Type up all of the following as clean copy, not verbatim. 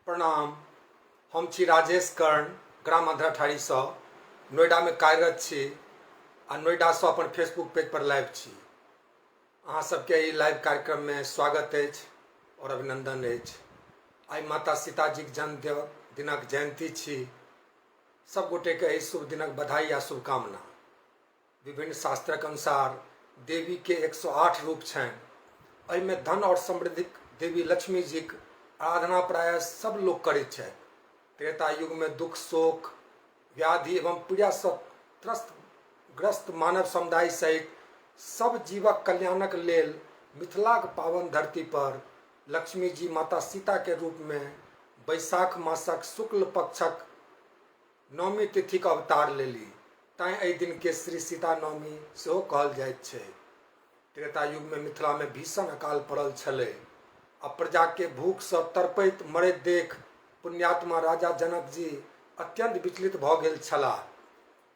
प्रणाम। हम छी राजेश कर्ण, ग्राम अधराठारी से नोएडा में कार्यरत छी आ नोएडा से अपन फेसबुक पेज पर लाइव छी। अहाँ सबके ई लाइव कार्यक्रम में स्वागत अछि और अभिनंदन अछि। आई माता सीता जी के जन्म दिनक जयंती छी। सब गोटे के एहि शुभ दिनक बधाई आ शुभकामना। विभिन्न शास्त्रक अनुसार देवी के 108 रूप छनि। एहि में धन और समृद्धिक देवी लक्ष्मी जी के आराधना प्राय सब लोग करैत छथि। त्रेता युग में दुख शोक व्याधि एवं पीड़ा से ग्रस्त मानव समुदाय सहित सब जीवक कल्याणक लेल मिथिलाक पावन धरती पर लक्ष्मी जी माता सीता के रूप में बैसाख मासक शुक्ल पक्षक नवमी तिथि के अवतार लेली। तैं एहि दिन के श्री सीता नवमी सेहो कहल जाइत छै। त्रेता युग में मिथिला में भीषण अकाल पड़ल छलै आ प्रजा के भूख से तड़पैत मरैत देख पुण्यात्मा राजा जनक जी अत्यंत विचलित भ गेल छलाह।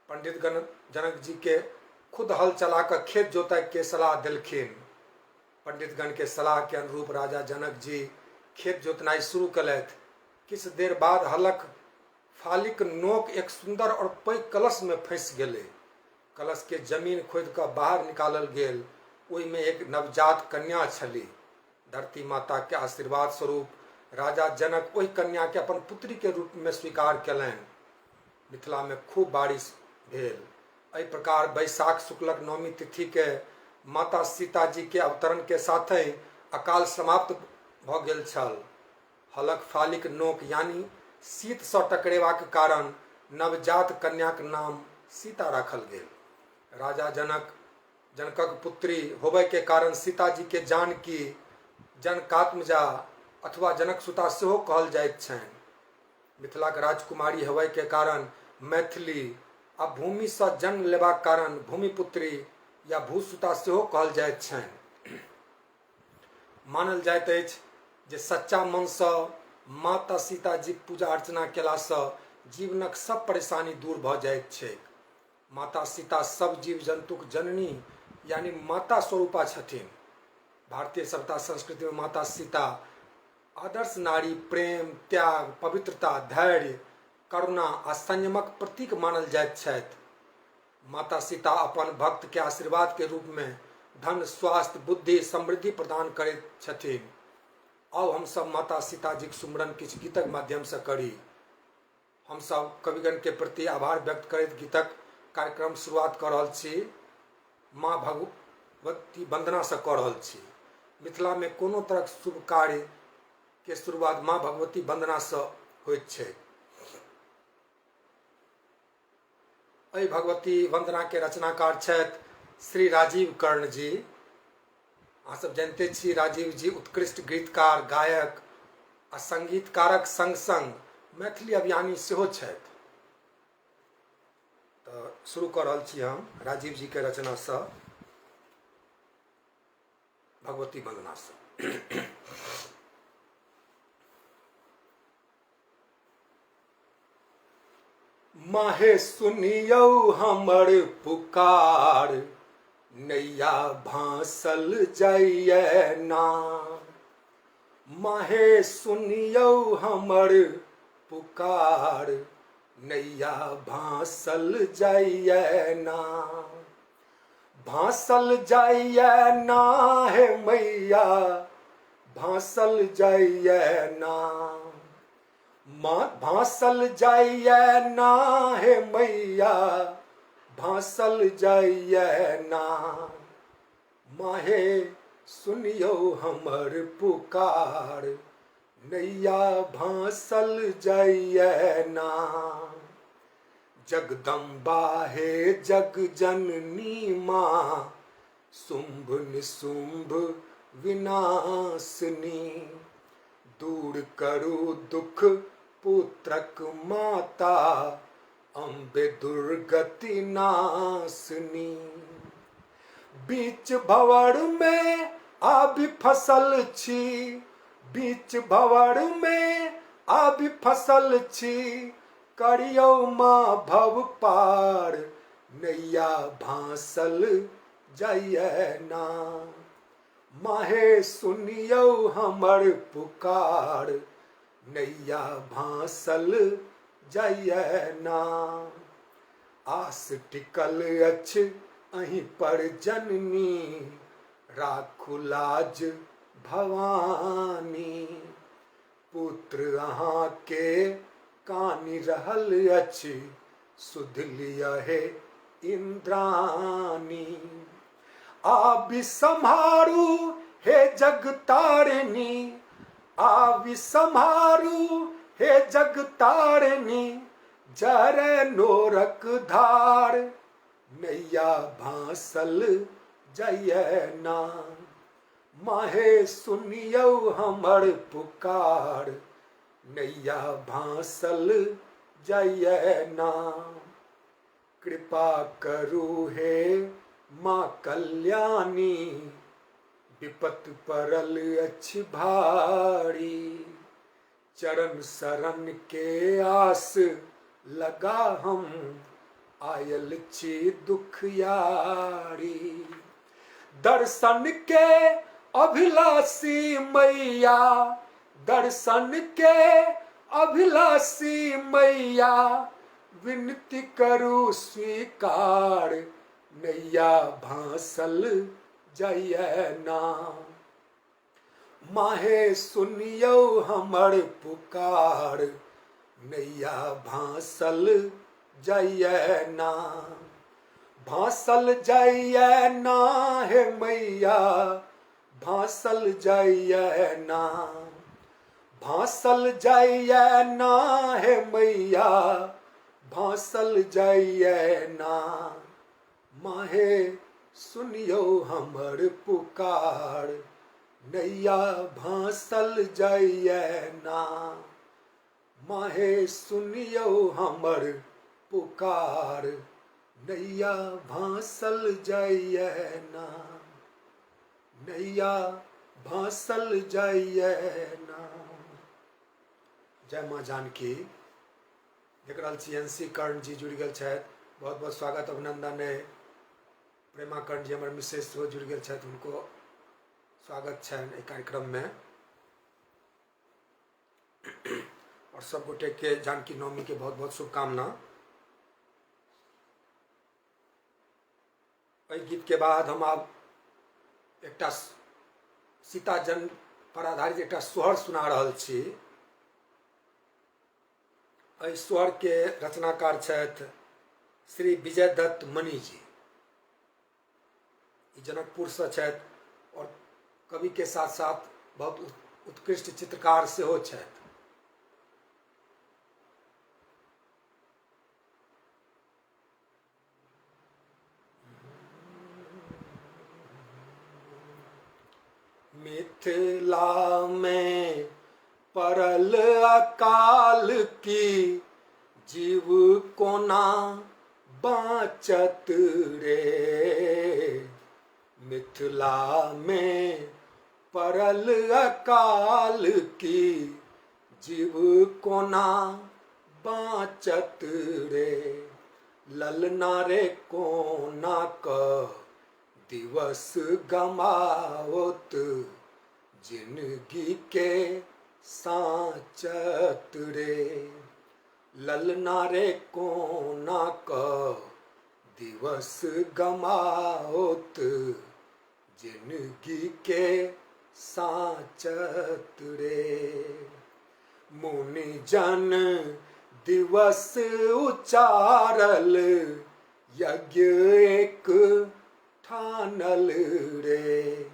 पंडित जनक जी के खुद हल चला कर खेत जोतय के सलाह देलखिन। पंडितगण के सलाह के अनुरूप राजा जनक जी खेत जोतनाई शुरू कलथि। किछु देर बाद हलक फालिक नोक एक सुंदर और पैघ कलश में फंसि गेलै। कलश के जमीन खोद कर बाहर निकालल गेल। ओहि में एक नवजात कन्या छली। धरती माता के आशीर्वाद स्वरूप राजा जनक ओहि कन्या के अपन पुत्री के रूप में स्वीकार कयलनि। मिथिला में खूब बारिश भेल। एहि प्रकार बैसाख शुक्लक नवमी तिथि के माता सीता जी के अवतरण के साथ ही अकाल समाप्त भ गेल छल। हलक फालिक नोक यानी शीत से टकरेबाक कारण नवजात कन्याक नाम सीता राखल गेल। राजा जनकक पुत्री होबय के कारण सीता जी के जानकी जनकात्मजा अथवा जनकसुता सेहो कहल जाइत छनि। मिथिलाक राजकुमारी होबय के कारण मैथिली आ भूमि से जन्म लेबाक कारण भूमिपुत्री या भूसुता सेहो कहल जाइत छनि। मानल जाइत अछि जे सच्चा मन से माता सीता जी पूजा अर्चना केला से जीवनक सब परेशानी दूर भ जाइत छै। माता सीता सब जीव जंतुक जननी यानी माता स्वरूपा छथिन। भारतीय सभ्यता संस्कृति में माता सीता आदर्श नारी प्रेम त्याग पवित्रता धैर्य करुणा आ संयमक प्रतीक मानल जाइत छथि। माता सीता अपन भक्त के आशीर्वाद के रूप में धन स्वास्थ्य बुद्धि समृद्धि प्रदान करैत छथिन। आओ हम सब माता सीता जी के सुमरन किछु गीतक माध्यम से करी। हम सब कविगण के प्रति आभार व्यक्त करैत गीतक कार्यक्रम शुरुआत कर रहल छी। माँ भगवती वंदना से कऽ रहल छी। मिथिला में कोनो तरह शुभ कार्य के शुरुआत माँ भगवती वंदना से होइत छै। एहि भगवती वंदना के रचनाकार छथि श्री राजीव कर्ण जी। अहाँ सब जानते छी राजीव जी उत्कृष्ट गीतकार गायक आ संगीतकारक संग संग मैथिली अभियानी सेहो छथि। तो शुरू कर रहल छी हम राजीव जी के रचना से भगवती वंदना से। माहे सुनियौ हमर पुकार नैया भासल जाइए ना। माहे सुनियौ हमर पुकार नैया भासल जाइए ना। भासल जाइए ना हे मैया भासल जाइए ना। भासल जाइए ना हे मैया भासल जाइए ना। माहे सुनियो हमर पुकार नैया भासल जाइए ना। जगदम्बा हे जग जननी माँ शुंभ निशुंभ विनाशनी। दूर करू दुख पुत्रक माता अम्बे दुर्गति नाशनी। बीच भंवर में आबि फसल छी। बीच भंवर में आबि फसल छी। करियौ माँ भव पार नैया भासल जाइए ना। माहे सुनियौ हमर पुकार नैया भासल जाइए ना। आस टिकल अछ अहीं पर जननी, राखू लाज भवानी। पुत्र अहाँ के कानि रहल अछि, सुध लिया है इंद्रानी। आबि सम्हारू हे जग तारिणी, आबि सम्हारू हे जग तारिणी। जरे नोरक धार, नैया भासल जाइए ना। माहे सुनियौ हमर पुकार, नैया भासल जाइए ना। कृपा करू हे माँ कल्याणी, विपत परल अछि भारी। चरण शरण के आस लगा हम, आयल छी दुखियारी। दर्शन के अभिलाषी मैया, दर्शन के अभिलाषी मैया। विनती करू स्वीकार, नैया भासल जाइए ना। माहे सुनियौ हमर पुकार, नैया भासल जाइए ना। भासल जाइए ना हे मैया, भासल जाइए ना। भासल जाइए ना हे मैया, भासल जाइए ना। माहे सुनियो हमर पुकार, नैया भासल जाइए ना। माहे सुनियो हमर पुकार, नैया भासल जाइए ना। नैया भासल जाइए ना। जय माँ जानकी। देख रहल छी एनसी कर्ण जी जुड़ गए छथि, बहुत बहुत स्वागत अभिनंदन है। प्रेमा कर्ण जी हमर मिसेज सेहो जुड़ गए छथि, उनको स्वागत छनि एहि कार्यक्रम में। और सब गोटे के जानकी नवमी के बहुत बहुत शुभकामना। एहि गीत के बाद हम आब एकटा सीता जन्म पर आधारित एकटा सोहर सुना रहल छी। एहि सोहर के रचनाकार छथि श्री विजय दत्त मणि जी। ई जनकपुर से छथि और कवि के साथ साथ बहुत उत्कृष्ट चित्रकार सेहो छथि। मिथिला में परल अकाल की, जीव कोना बाँचत रे। मिथिला में परल अकाल की, जीव कोना बाँचत रे। ललना रे कोना क दिवस गमाओत, जिंदगी के साँचत रे। ललना रे कोना क दिवस गमाओत, जिंदगी के साँचत रे। मुनि जन दिवस उचारल, यज्ञ एक ठानल रे।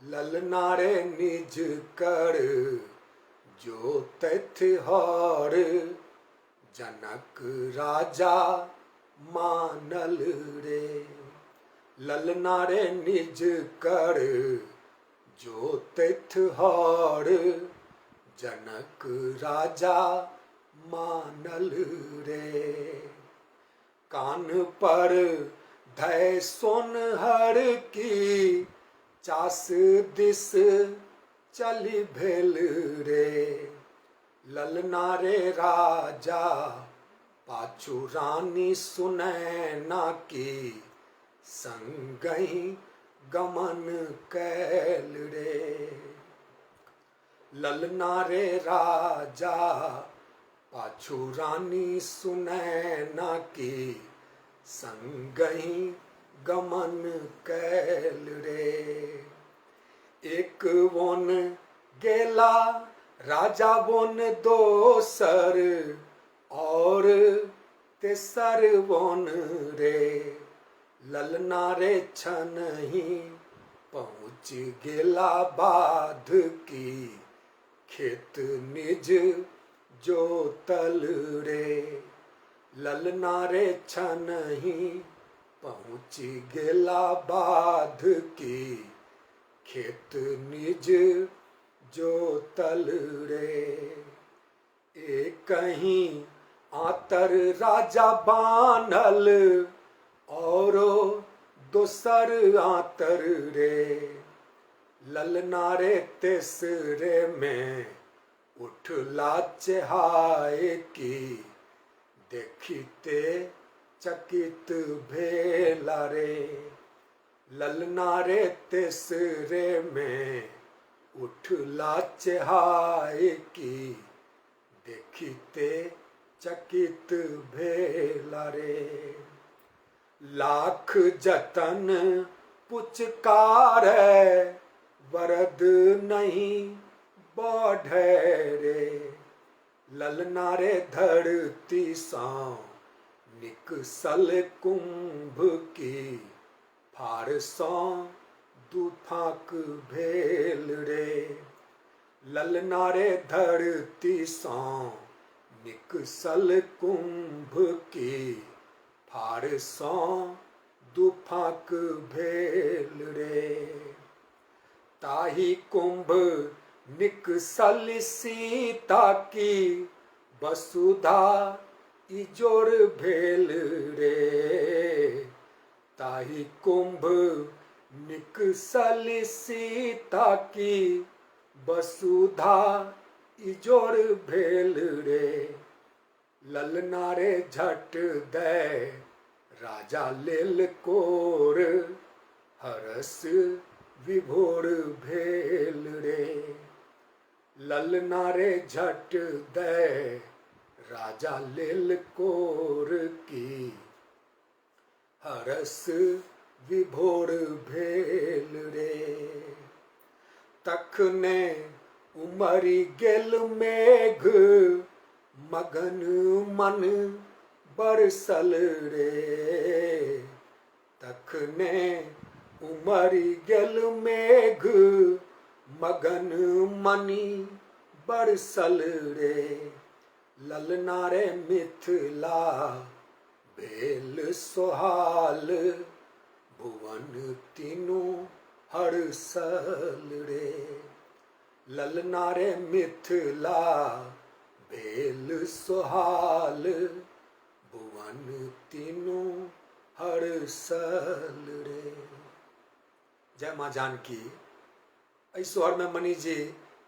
ललना रे निज कर जोतैथ हर, जनक राजा मानल रे। ललना रे निज कर जोतैथ हर, जनक राजा मानल रे। कान पर धय सोनहर की, चास दिस चली भेल रे। ललना रे राजा पाछू रानी सुनैना की, संगहि गमन कैल रे। ललना रे राजा पाछू रानी सुनैना की संगही गमन कैल रे। एक वन गेला राजा वन दोसर और तेसर वन रे। ललना रे छनही पहुँच गेला बाध की खेत निज जोतल रे। ललना रे छनही पहुँच गेला बाध की खेत निज जोतल रे। एक कहीं आतर राजा बानल और दोसर आतर रे। ललना रे तेसरे में उठला चहाए की देखिते चकित भेला रे। ललना रे तेसरे में उठला चहाए की देखिते चकित भेला रे। लाख जतन पुचकार वरद नहीं बढ़े रे। ललना रे धरती सा निकसल कुंभ की फारसा दुफाक भेल रे। ललना रे धरती सा निकसल कुंभ की फारसा दुफाक भेल रे। ताही कुंभ निकसल सीता की वसुधा इजोर भेल रे। ताही कुंभ निकसल सीता की वसुधा इजोर भेल रे। ललना रे झट दे राजा लेल कोर हरस विभोर भेल रे। ललना रे झट दे राजा लेल कोर की हरस विभोर भेल रे। तखने उमरि गेल मेघ मगन मन बरसल रे। तखने उमरि गेल मेघ मगन मनी बरसल रे। ललना रे मिथिला भेल सोहाल भुवन तीनू हर्षल रे। ललना रे मिथिला भेल सोहाल भुवन तीनू हर्षल रे। जय माँ जानकी। एहि सोहर में मणि जी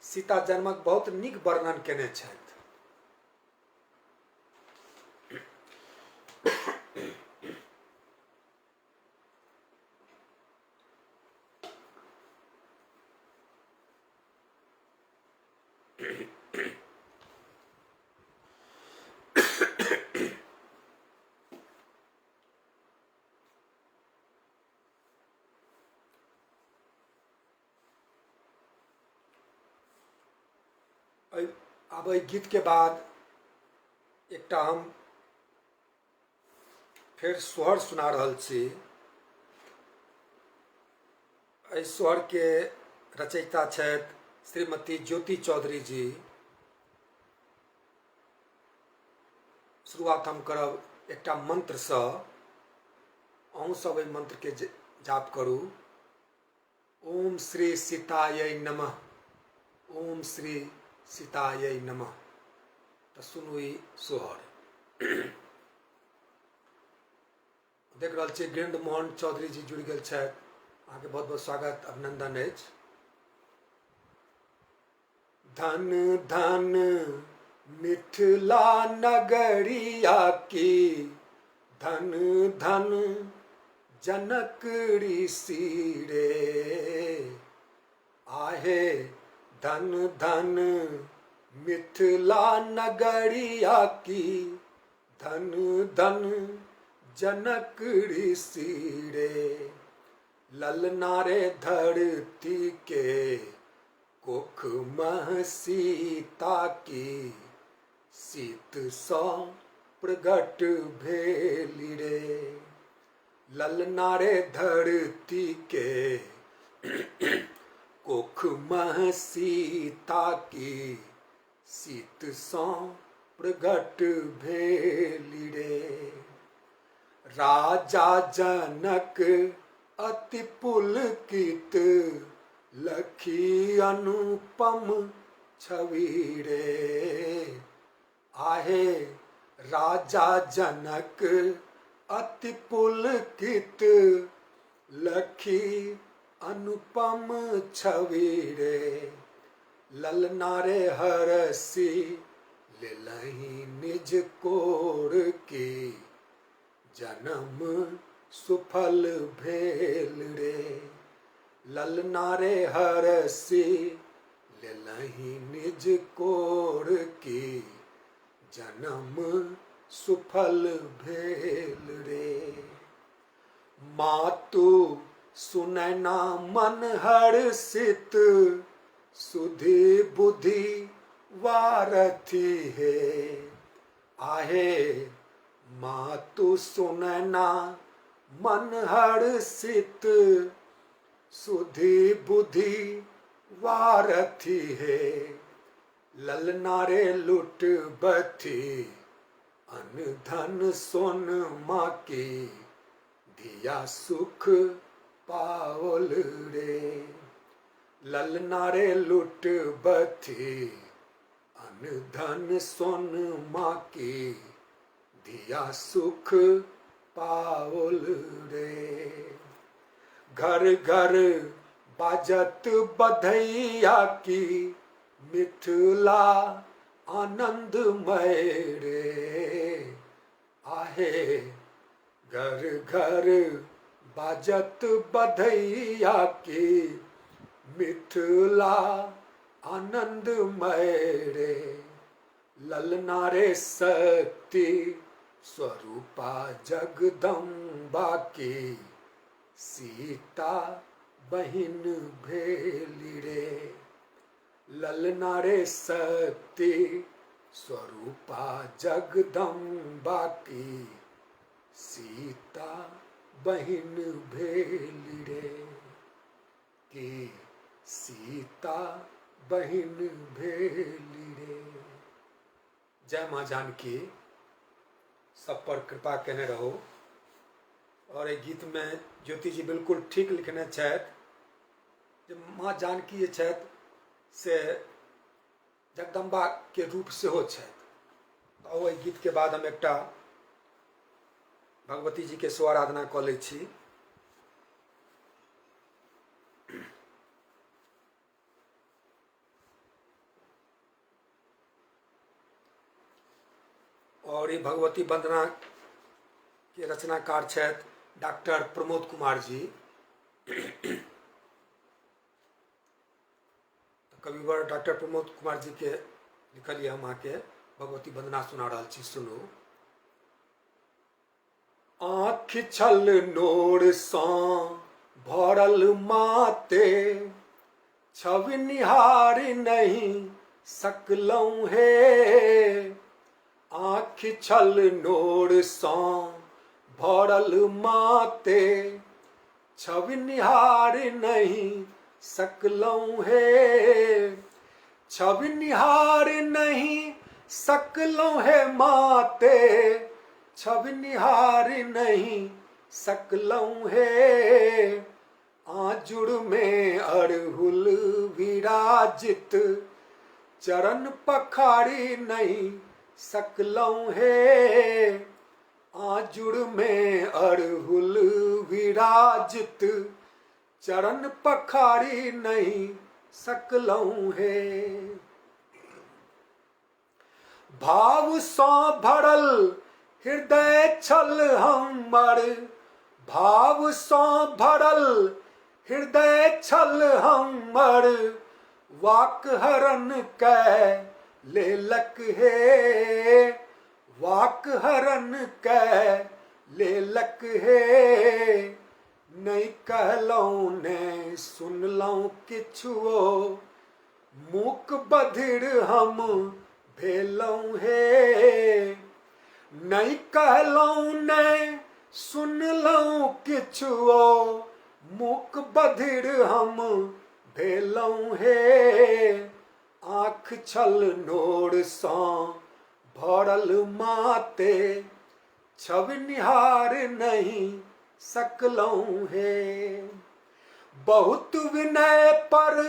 सीता जन्मक बहुत नीक वर्णन केने छथि। अब एहि गीत के बाद एकटा हम फिर सोहर सुना रहल छी। एहि सोहर के रचयिता छथि श्रीमती ज्योति चौधरी जी। शुरुआत हम करब एकटा मंत्र सँ। अहूँ सब एहि मंत्र के जाप करू। ओम श्री सीतायै नमः। ओम श्री सीतायै नमः। तो सुनू ई सोहर। देख रहल छी गिरिन्द्र मोहन चौधरी जी जुड़ गेल छथि। अहाँके बहुत बहुत स्वागत अभिनंदन अछि। धन धन मिथिला नगरिया की धन धन जनक ऋषि रे। आहे धन धन मिथिला नगरिया की, धन धन जनक ऋषि रे। ललना रे धरती के कुख मह सीता की, सीत सौ प्रगट भेली रे। ललना रे धरती के कुख मह सीता की, सीत सौ प्रगट भेली रे। राजा जनक अति पुलकित, लखी अनुपम छवि रे। आहे राजा जनक अति पुलकित, लखी अनुपम छवि रे। ललना रे हरसी लेलहि निज कोर की, जन्म सुफल भेल रे। ललना रे हरसी लेलहि निज कोर की, जन्म सुफल भेल रे। मातु सुनैना मन हर्षित, सुधि बुद्धि वारथी है। आहे मातु सुनैना मन हर्षित, सुधि बुद्धि वारथी है। ललना रे लुट बथी, अन धन सोन माँ की, धिया सुख पावल रे। ललना रे लुट बथी, अन धन सोन माँ की, धिया सुख पावल रे। घर घर बाजत बधैया की, मिथिला आनंदमय रे। आहे घर घर बाजत बधैया की, मिथिला आनंदमय रे। ललना रे शक्ति स्वरूपा जगदम्बा की, सीता बहिन भेली रे। ललना रे शक्ति स्वरूपा जगदम्बा की, सीता बहिन भेली रे। की सीता बहिन भेली रे। जय माँ जानकी। सब पर कृपा केने रहो। और एक गीत में ज्योति जी बिल्कुल ठीक लिखने छथि जे माँ जानकी जे छथि से जगदम्बा के रूप सेहो छथि। तो ओहि गीत के बाद हम एकटा भगवती जी के स्वाराधना कऽ लै छी। और ये भगवती वंदना के रचनाकार छथि डॉक्टर प्रमोद कुमार जी। कविवर डॉक्टर प्रमोद कुमार जी के लिखल हम अहाँके भगवती वंदना सुना रहल छी, सुनू। आँखि छल नोर सँ भरल माते, छवि निहारि नहीं सकलहुँ हे। आँखि छल नोर सँ भरल माते, छवि निहारि नहीं सकलहुँ हे। छवि निहारि नहीं सकलहुँ हे माते, छवि निहारि नहीं सकलहुँ हे। आँजुड़ में अड़हुल विराजित, चरण पखारी नहीं सकलहुँ हे। आँजुड़ में अड़हुल विराजित, चरण पखारी नहीं सकलहुँ हे। भाव सँ भरल हृदय छल हमर, भाव सँ भरल हृदय छल हमर। वाक हरन कै लेलक हे, वाक हरन कै लेलक हे। नहीं कहलौं ने सुनलौं किछुओ, मूक बधिर हम भेलौं हे। नहीं कहलौं ने सुनलौं किछुओ, मूक बधिर हम भेलौं हे। आँख छल नोर सँ भरल माते, छवि निहार नहीं सकलौं हे। बहुत विनय पर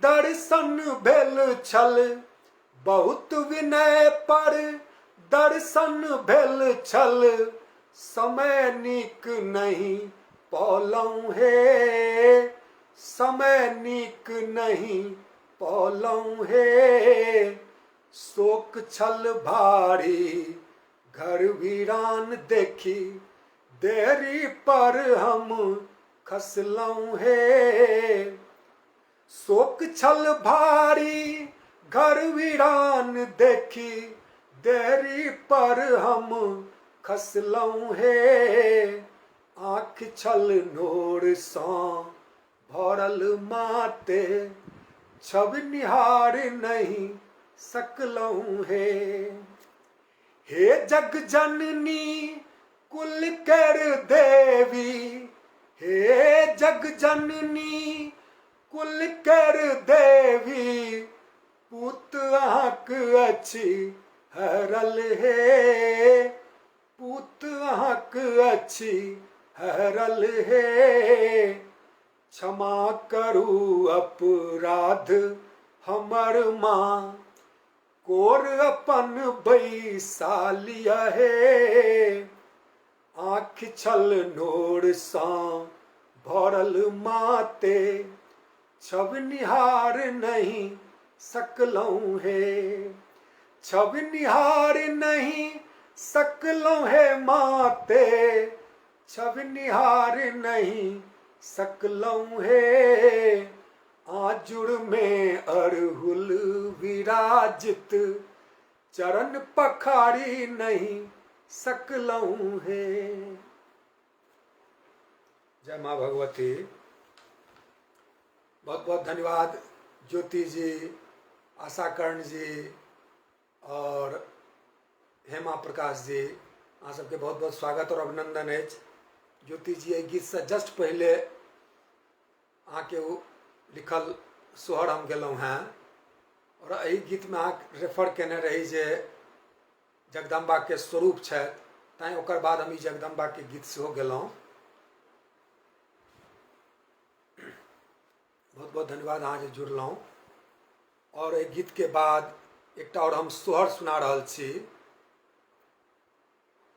दर्शन भेल छल, बहुत विनय पर दर्शन भेल छल। समय नीक नहीं पौलौं हे, समय नीक नहीं पौलौं हे। शोक छल भारी घर वीरान देखी, देरी पर हम खसलौं हे। शोक छल भारी घर वीरान देखी, देरी पर हम खसलौं हे। आँख छल नोर सँ भरल माते, छवि निहार नहीं सकलौं हे। हे जग जननी कुल केर देवी, हे जग जननी कुल केर देवी। पूत अहाँक अछि हरल हे, पूत अहाँक अछि हरल हे। क्षमा करू अपराध हमर माँ, कोर अपन बैसालिया हे। आँख छल नोर सँ भरल माते, छवि निहार नहीं सकलौं हे। छवि निहार नहीं सकलौं हे माते, छवि निहार नहीं सकलौं हे। आजुड़ में अरहुल विराजित, चरण पखारी नहीं सकलौं हे। जय माँ भगवती। बहुत बहुत धन्यवाद ज्योति जी, आशाकर्ण जी और हेमा प्रकाश जी, अहाँ सबके बहुत बहुत स्वागत और अभिनंदन अछि। ज्योति जी एहि गीत से जस्ट पहले अहाँके लिखल सोहर हम गेलहुँ हैं, और एहि गीत में अहाँ रेफर केने रही जे जगदम्बा के स्वरूप छथि, तैं ओकर बाद हम ई जगदम्बा के गीत सेहो गेलहुँ। बहुत बहुत धन्यवाद अहाँ जे जुड़लहुँ। और एहि गीत के बाद एकटा और हम सोहर सुना रहल छी।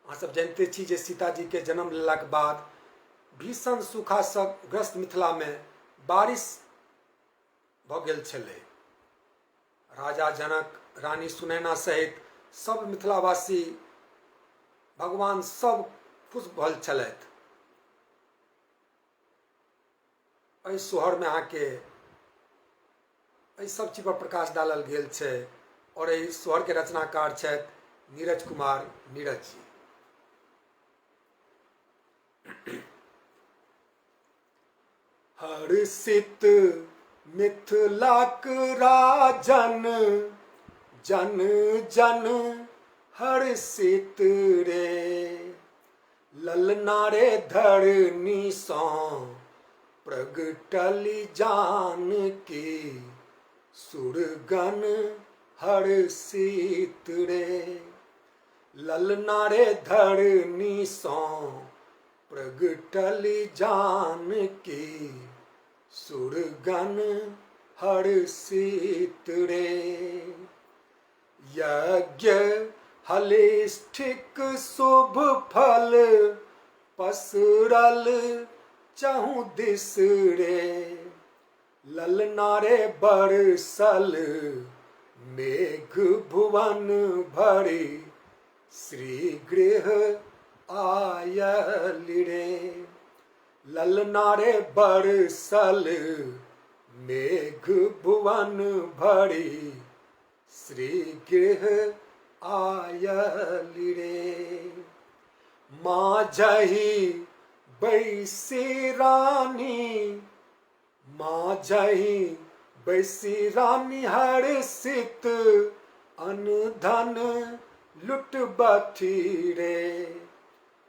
अहाँ सब जानते छी जे सीताजी के जन्म लेलाक बाद भीषण सूखा सँ ग्रस्त मिथिला में बारिश भऽ गेल छलै। राजा जनक, रानी सुनैना सहित सब मिथिलावासी, भगवान सब खुश भेल छलथि। एहि सोहर में अहाँके एहि सब चीज पर प्रकाश डालल गेल छै, और एहि सोहर के रचनाकार छथि नीरज कुमार नीरज जी। हर्षित मिथिलाक राजन, जन जन हर्षित रे। ललना रे धरनी सँ प्रगटली जानकी, सुरगन हर्षित रे। ललना रे धरनी सँ प्रगटली जानकी, सुरगन हर्षित रे। यज्ञ हलिष्ठिक शुभ फल, पसरल चहु दिस रे। ललना रे बरसल मेघ भुवन भरी, श्री गृह आयल रे। ललना रे बरसल मेघ भुवन भरी श्री गृह आयली रे। माझही बैसी रानी, माझही बैसी रानी हर्षित अनधन लुट बथी रे।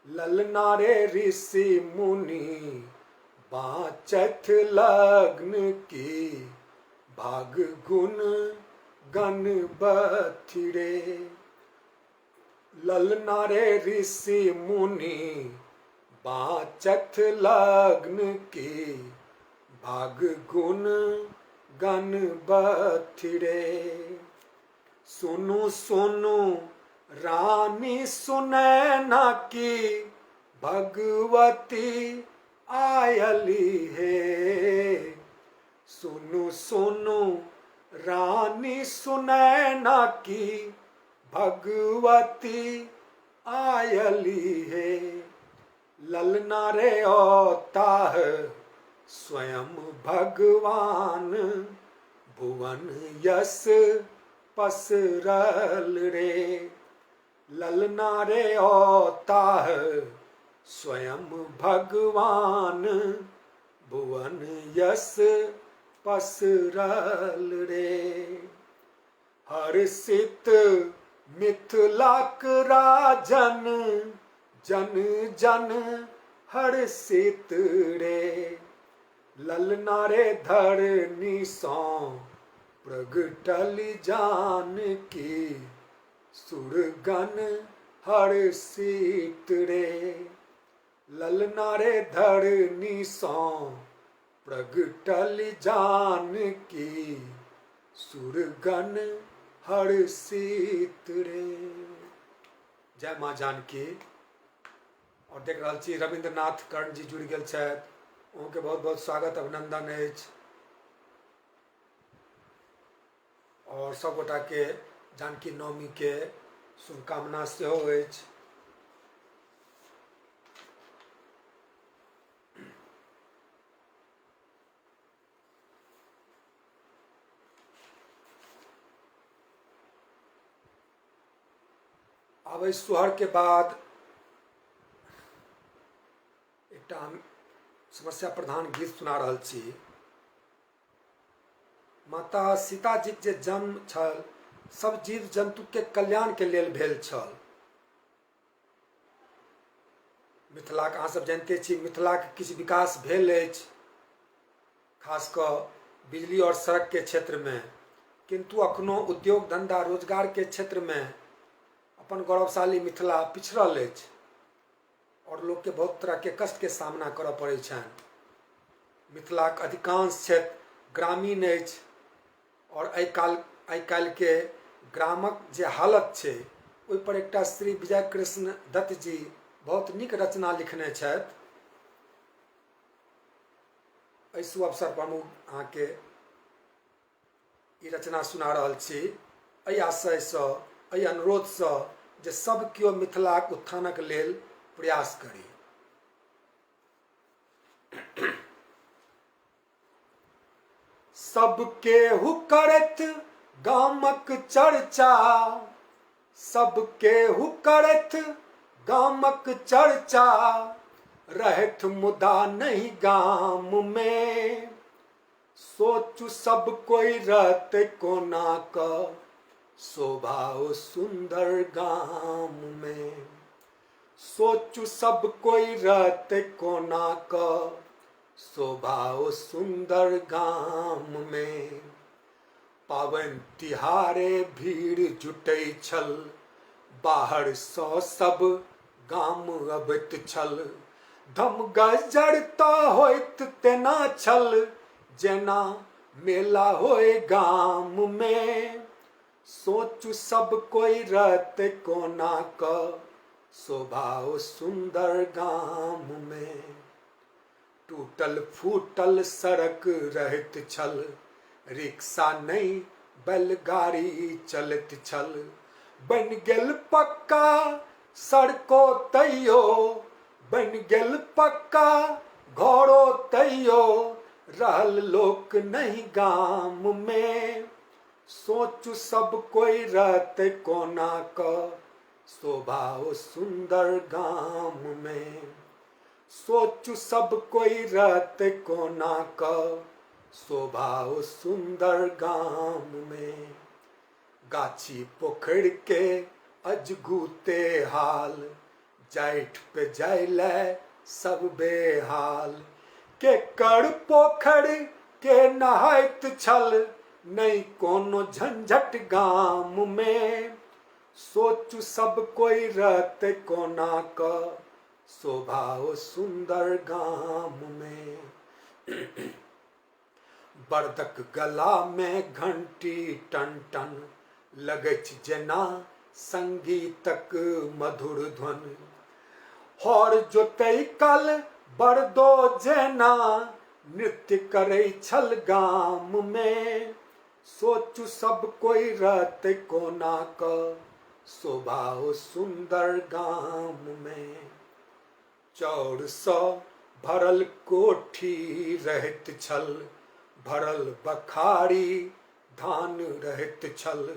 ललना रे ऋषि मुनि बाँचत लग्न की, भाग गुण गण बथी रे। ललना रे ऋषि मुनि बाँचत लग्न की, भाग गुण गण बथी रे। सुनु सुनु रानी सुनैना की, भगवती आयली है। सुनु सुनु रानी सुनैना की, भगवती आयली है। ललना रे अवतार स्वयं भगवान, भुवन यश पसरल रे। ललना रे अवतार स्वयं भगवान, भुवन यश पसरल रे। हर्षित मिथिलाक राजन, जन जन हर्षित रे। ललना रे धरनी सौ प्रगटल जान की, सुरगन हर्षित रे। ललना रे धरनी सौ प्रगटल जान की, सुरगन हर्षित रे। जय माँ जानकी। और देख रहा छी रविंद्रनाथ कर्ण जी जुड़ गए छथि, उनके बहुत बहुत स्वागत अभिनंदन अछि। और सब गोटा के जानकी नवमी के शुभकामना सेहो अछि। अब इस सोहर के बाद एक समस्या प्रधान गीत सुना रहल छी। माता सीता जी के जन्म छल, सब जीव जंतु के कल्याण के लेल भेल छल। मिथिला के अहाँ सब जानते छी, मिथिला के किछु विकास भेल अछि, खास कऽ बिजली और सड़क के क्षेत्र में, किंतु अखनो उद्योग धंधा रोजगार के क्षेत्र में अपन गौरवशाली मिथिला पिछड़ल अछि और लोग के बहुत तरह के कष्ट के सामना करऽ पड़ै छनि। मिथिला के अधिकांश क्षेत्र ग्रामीण अछि और आइ काल्हि के ग्रामक जे हालत छै, ओहि पर एकटा श्री विजय कृष्ण दत्त जी बहुत नीक रचना लिखने छथि। एहि शुभ अवसर पर हम अहाँके ई रचना सुना रहल छी, एहि आशय सँ, एहि अनुरोध सँ जे सब केओ मिथिलाक उत्थानक लेल प्रयास करी। सबके हु करत गामक चर्चा, सबके हु करत गामक चर्चा, रहत मुदा नहीं गाम में। सोचु सब कोई रहते कोना का, शोभा ओ सुंदर गाम में। सोचु सब कोई रहते कोना का, शोभा ओ सुंदर गाम में। पावन तिहारे भीड़ जुटै छल, बाहर सँ सब गाम अबैत छल। धम गजरता होइत तेना छल, जेना मेला होए गाम में। सोचु सब कोई रहते कोना का, शोभा ओ सुंदर गाम में। टूटल फूटल सड़क रहत छल, रिक्शा नहीं बैलगाड़ी चलत छल। बन गेल पक्का सड़को तैयो, बन गेल पक्का घरो तैयो। रहल लोक नहीं गाम में। सोचु सब कोई रहते कोना क शोभा ओ सुंदर गाम में। सोचु सब कोई रहते कोना क शोभा ओ सुंदर गाम में। गाछी पोखर के अजगूते हाल जाइठ पे जाइले सब बेहाल। के कर पोखर के नहाइत छल नहीं कोनो झंझट गाम में। सोचु सब कोई रहते कोना क शोभा ओ सुंदर गाम में। बरदक गला में घंटी टन टन लगैछ जेना संगीतक मधुर ध्वनि। हर जोतै कल बरदो जेना नृत्य करै छल गाम में। सोचु सब कोई रहते कोना क शोभा ओ सुंदर गाम में। चौर सँ भरल कोठी रहैत छल भरल बखारी धान रहैत छल।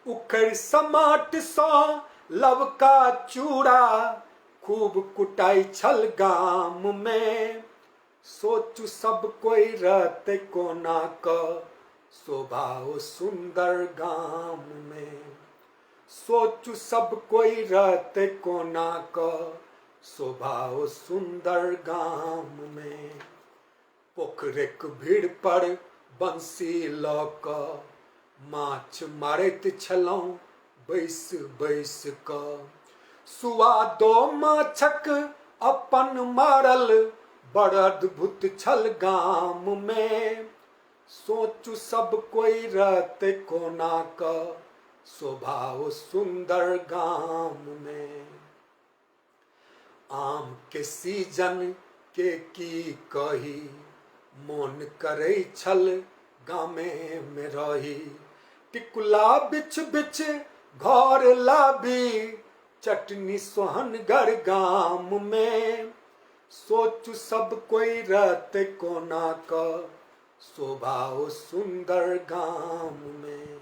उखड़ समाट सँ लवका चूड़ा खूब कुटाई छल गाम में। सोचु सब कोई रहते कोना क शोभा ओ सुंदर गाम में। सोचु सब कोई रहते कोना क शोभा ओ सुंदर गाम में। पोखरिक भीड़ पर बंसी लऽ कऽ माछ मारैत छलहुँ बैस बैस कऽ। सुआदो माछक अपन मारल बड़ अद्भुत छल गाम में। सोचु सब कोई रहते कोना क शोभा ओ सुंदर गाम में। आम के सीजन के की कही मोन करै छल गामे में रही। टिकुला बिछ बिछ घर लाबी चटनी सोहनगर गाम में। सोचु सब कोई रहते कोना क शोभा ओ सुंदर गाम में।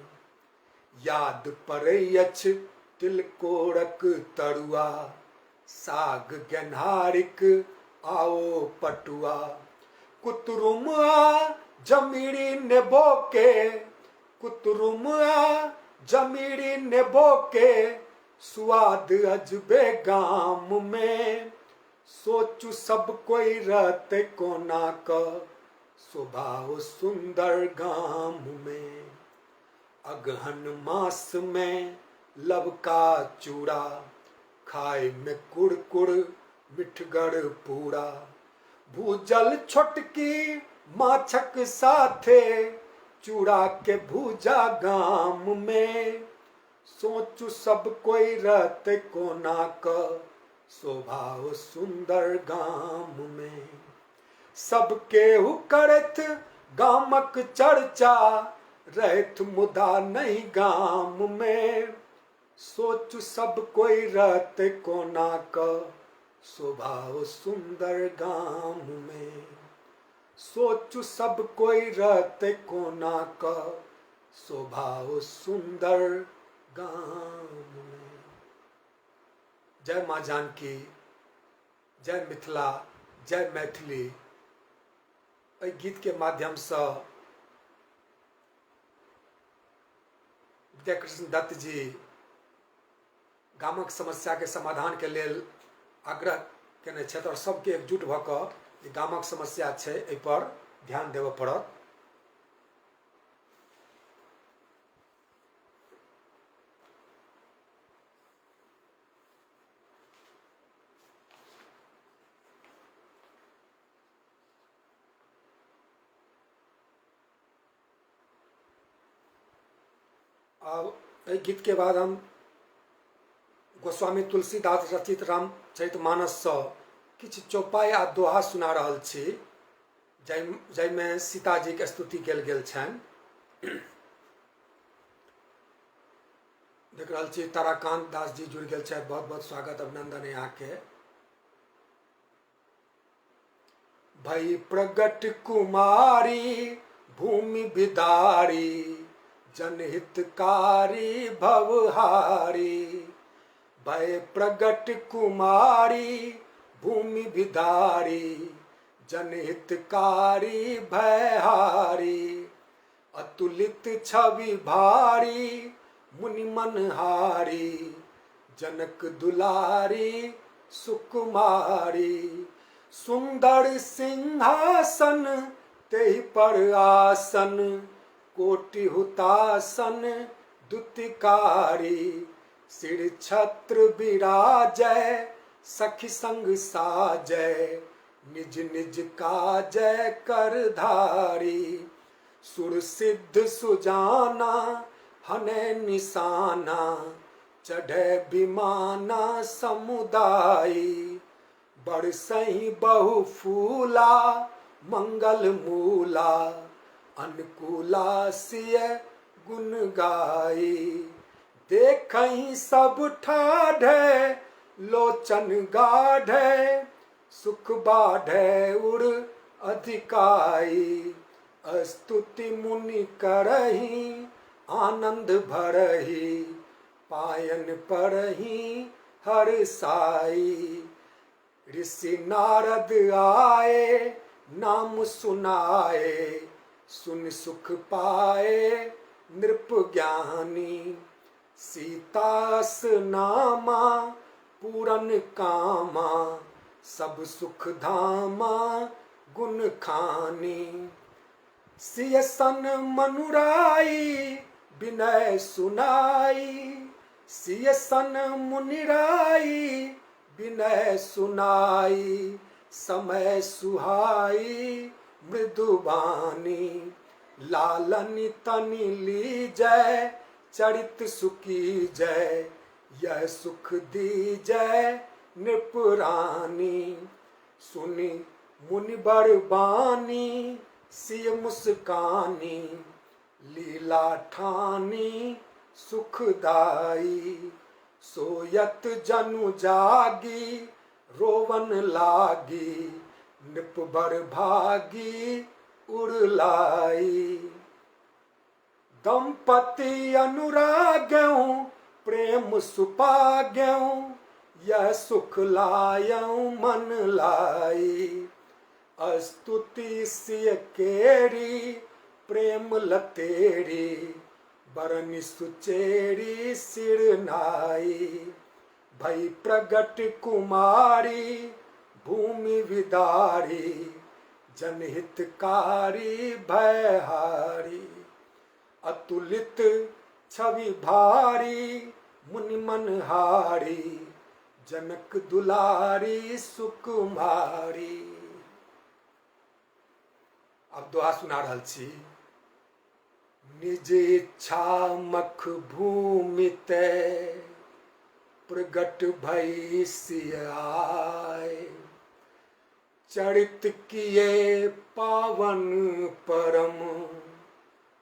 याद पड़ै अछि तिलकोरक तरुआ साग गेन्हारिक आओ पटुआ। कुतरुम आ जमीरी नेबो के कुतरुम आ जमीरी नेबो के स्वाद अजबे गाम में। सोचु सब कोई रहते कोना क शोभा ओ सुंदर गाम में। अगहन मास में लवका चूड़ा खाए में कुड़कुड़ मिठगर पूरा। भूजल छोटकी माछक साथे चूड़ा के भूजा गाम में। सोचु सब कोई रहते कोना क शोभा ओ सुंदर गाम में। सब केहू करैत गामक चर्चा रहैत मुदा नहीं गाम में। सोचु सब कोई रहते कोना क शोभा ओ सुंदर गाम में। सोचु सब कोई रहते कोना क शोभा ओ सुंदर गाम में। जय माँ जानकी, जय मिथिला, जय मैथिली। एहि गीत के माध्यम से विद्याकृष्ण दत्त जी गामक समस्या के समाधान के लेल आग्रह केने छथि और सबके एकजुट भऽ कऽ गामक समस्या छै एहि पर ध्यान देबऽ पड़त। अब एहि गीत के बाद हम गोस्वामी तुलसीदास रचित रामचरितमानस सँ किछु चौपाई आ दोहा सुना रहल छी जाहिमे सीताजी के स्तुति कयल गेल छनि। देख रहल छी ताराकांत दास जी जुड़ गेल छथि, बहुत बहुत स्वागत अभिनंदन है यहाँ के। भई प्रगट कुमारी भूमि बिदारी जनहितकारी भवहारी। भय प्रगट कुमारी भूमि बिदारी जनहितकारी भयहारी। अतुलित छवि भारी मुनि मनहारी जनक दुलारी सुकुमारी। सुंदर सिंहासन तेहि पर आसन कोटि हुतासन दुतिकारी। सिर छत्र विराजय सखी संग साजय निज निज काजय करधारी। सुर सिद्ध सुजाना हने निशाना चढ़े विमाना समुदायी। बरसही बहु फूला मंगल मूला अनुकूला सिय गुण गाई। देखही सब ठाढ़े लोचन गाढ़े सुख बाढ़े उड़ अधिकाई। स्तुति मुनि करही आनंद भरही पायन परही हर साई। ऋषि नारद आए नाम सुनाए सुन सुख पाए नृप ज्ञानी। सीतास नामा पूरन कामा सब सुख धामा गुण खानी। सिय सन मनुराई विनय सुनाई सिय सन मुनिराई विनय सुनाई। समय सुहाई मृदुबानी लालनी तनि लीजय चरित सुखी जय। यह सुख दीजय नृपुरानी सुनी मुनि बर बानी सिय मुस्कानी। लीला ठानी सुखदाई सोयत जनु जागी रोवन लागी। नृप बर भागी उड़लाई। दंपति अनुराग्यों प्रेम सुपाग्यों यह सुख लायं मन लाई। स्तुति सिय केरी प्रेम लतेरी बरनि सुचेरी सिर नाई। भई प्रगट कुमारी भूमि विदारी जनहितकारी भयहारी। अतुलित छवि भारी मुनि मनहारी जनक दुलारी सुकुमारी। अब दोहा सुना रहल छी। निज इच्छा मख भूमि ते प्रगट भई सिय आए। चरित किए पावन परम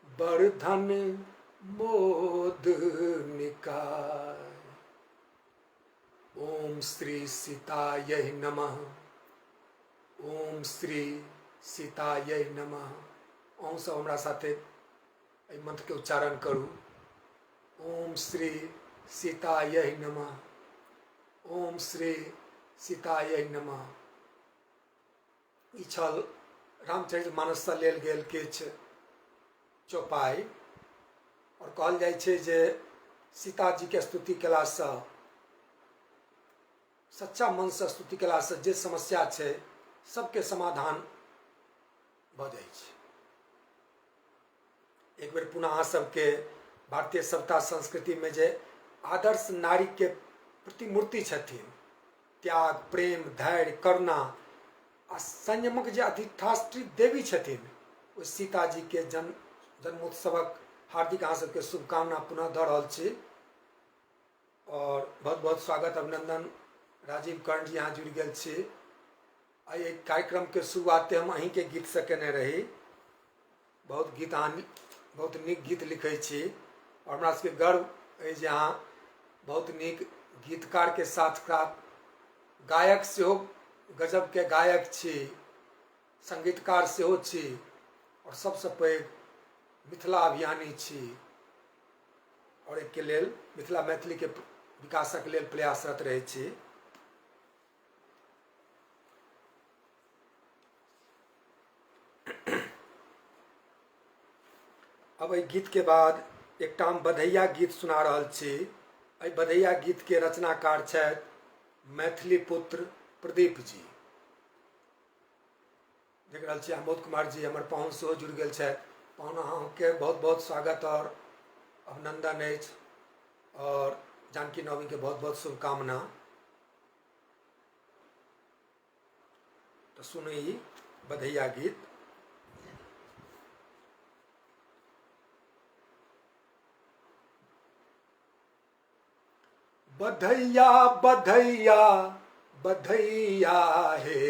बरधन मोद निकाय। ओम श्री सीतायै नमः। ओम श्री सीतायै नमः। ओम सब हमरा साथे एहि मंत्र के उच्चारण करू। ओम श्री सीतायै नमः। ओम श्री सीतायै नमः। ई छल रामचरितमानस सँ लेल गेल किछु चौपाई। और कहल जाइ छै जे सीताजी के स्तुति केलासँ सच्चा मन से स्तुति केलासँ जे समस्या छै सबके समाधान भऽ जाइ छै। एक बेर पुनः अहाँ सबके भारतीय सभ्यता संस्कृति में जे आदर्श नारी के प्रतिमूर्ति छथिन, त्याग प्रेम धैर्य करुणा आ संयमक जे अधिष्ठात्री देवी छथिन, ओ सीता जी के जन्मोत्सवक हार्दिक अहाँ सबके शुभकामना पुनः दऽ रहल छी। और बहुत बहुत स्वागत अभिनंदन। राजीव कर्ण जी यहाँ जुड़ गेल छी। आई कार्यक्रम के शुरुआते हम अहीं के गीत से केने रही। बहुत गीत अहाँ बहुत नीक गीत लिखै छी और हमरा सबके गर्व अछि जे अहाँ बहुत नीक गीतकार के साथ साथ गायक सेहो गजब के गायक छी। संगीतकार सेहो छी और सबसे पैघ मिथिला अभियानी छी और एहिके लेल मिथिला मैथिली के विकासक लेल प्रयासरत रहै छी। अब एहि गीत के बाद एकटा हम बधैया गीत सुना रहल छी। एहि बधैया गीत के रचनाकार छथि मैथिली पुत्र प्रदीप जी। देख रहल छी आमोद कुमार जी हमर पाहुन सेहो जुड़ि गेल छथि। पाहुन अहाँके बहुत बहुत स्वागत और अभिनंदन अछि और जानकी नवमी के बहुत बहुत शुभकामना। तो सुनो ई बधैया गीत। बधैया बधैया बधैया हे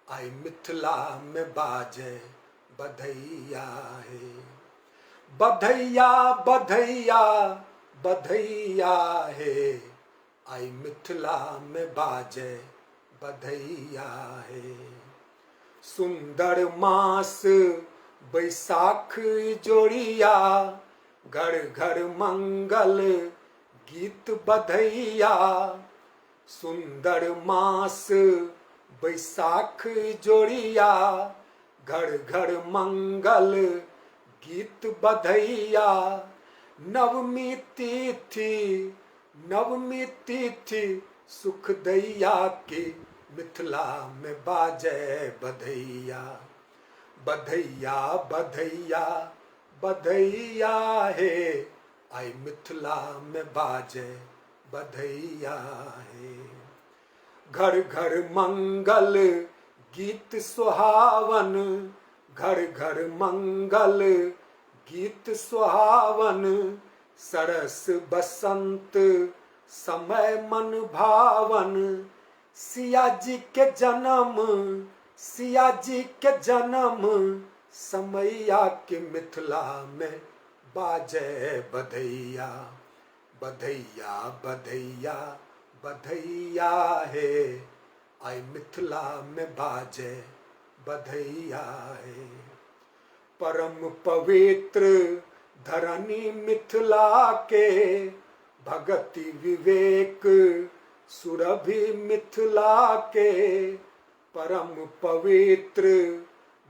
आई मिथिला में बाजे बधैया हे। बधैया बधैया बधैया हे आई मिथिला में बाजे बधैया हे। सुंदर मास बैसाख जोड़िया घर घर मंगल गीत बधैया। सुंदर मास बैसाख जोड़िया घर घर मंगल गीत बधैया। नवमी तिथि सुख दैया के मिथिला में बाजे बधैया। बधैया बधैया बधैया हे आई मिथिला में बाजे बधैया हे। घर घर मंगल गीत सुहावन घर घर मंगल गीत सुहावन। सरस बसंत समय मन भावन। सिया जी के जन्म समैया के मिथिला में बाजे बधैया। बधैया बधैया बधैया हे आई मिथिला में बाजे बधैया हे। परम पवित्र धरनी मिथिला के भगति विवेक सुरभि मिथिला के। परम पवित्र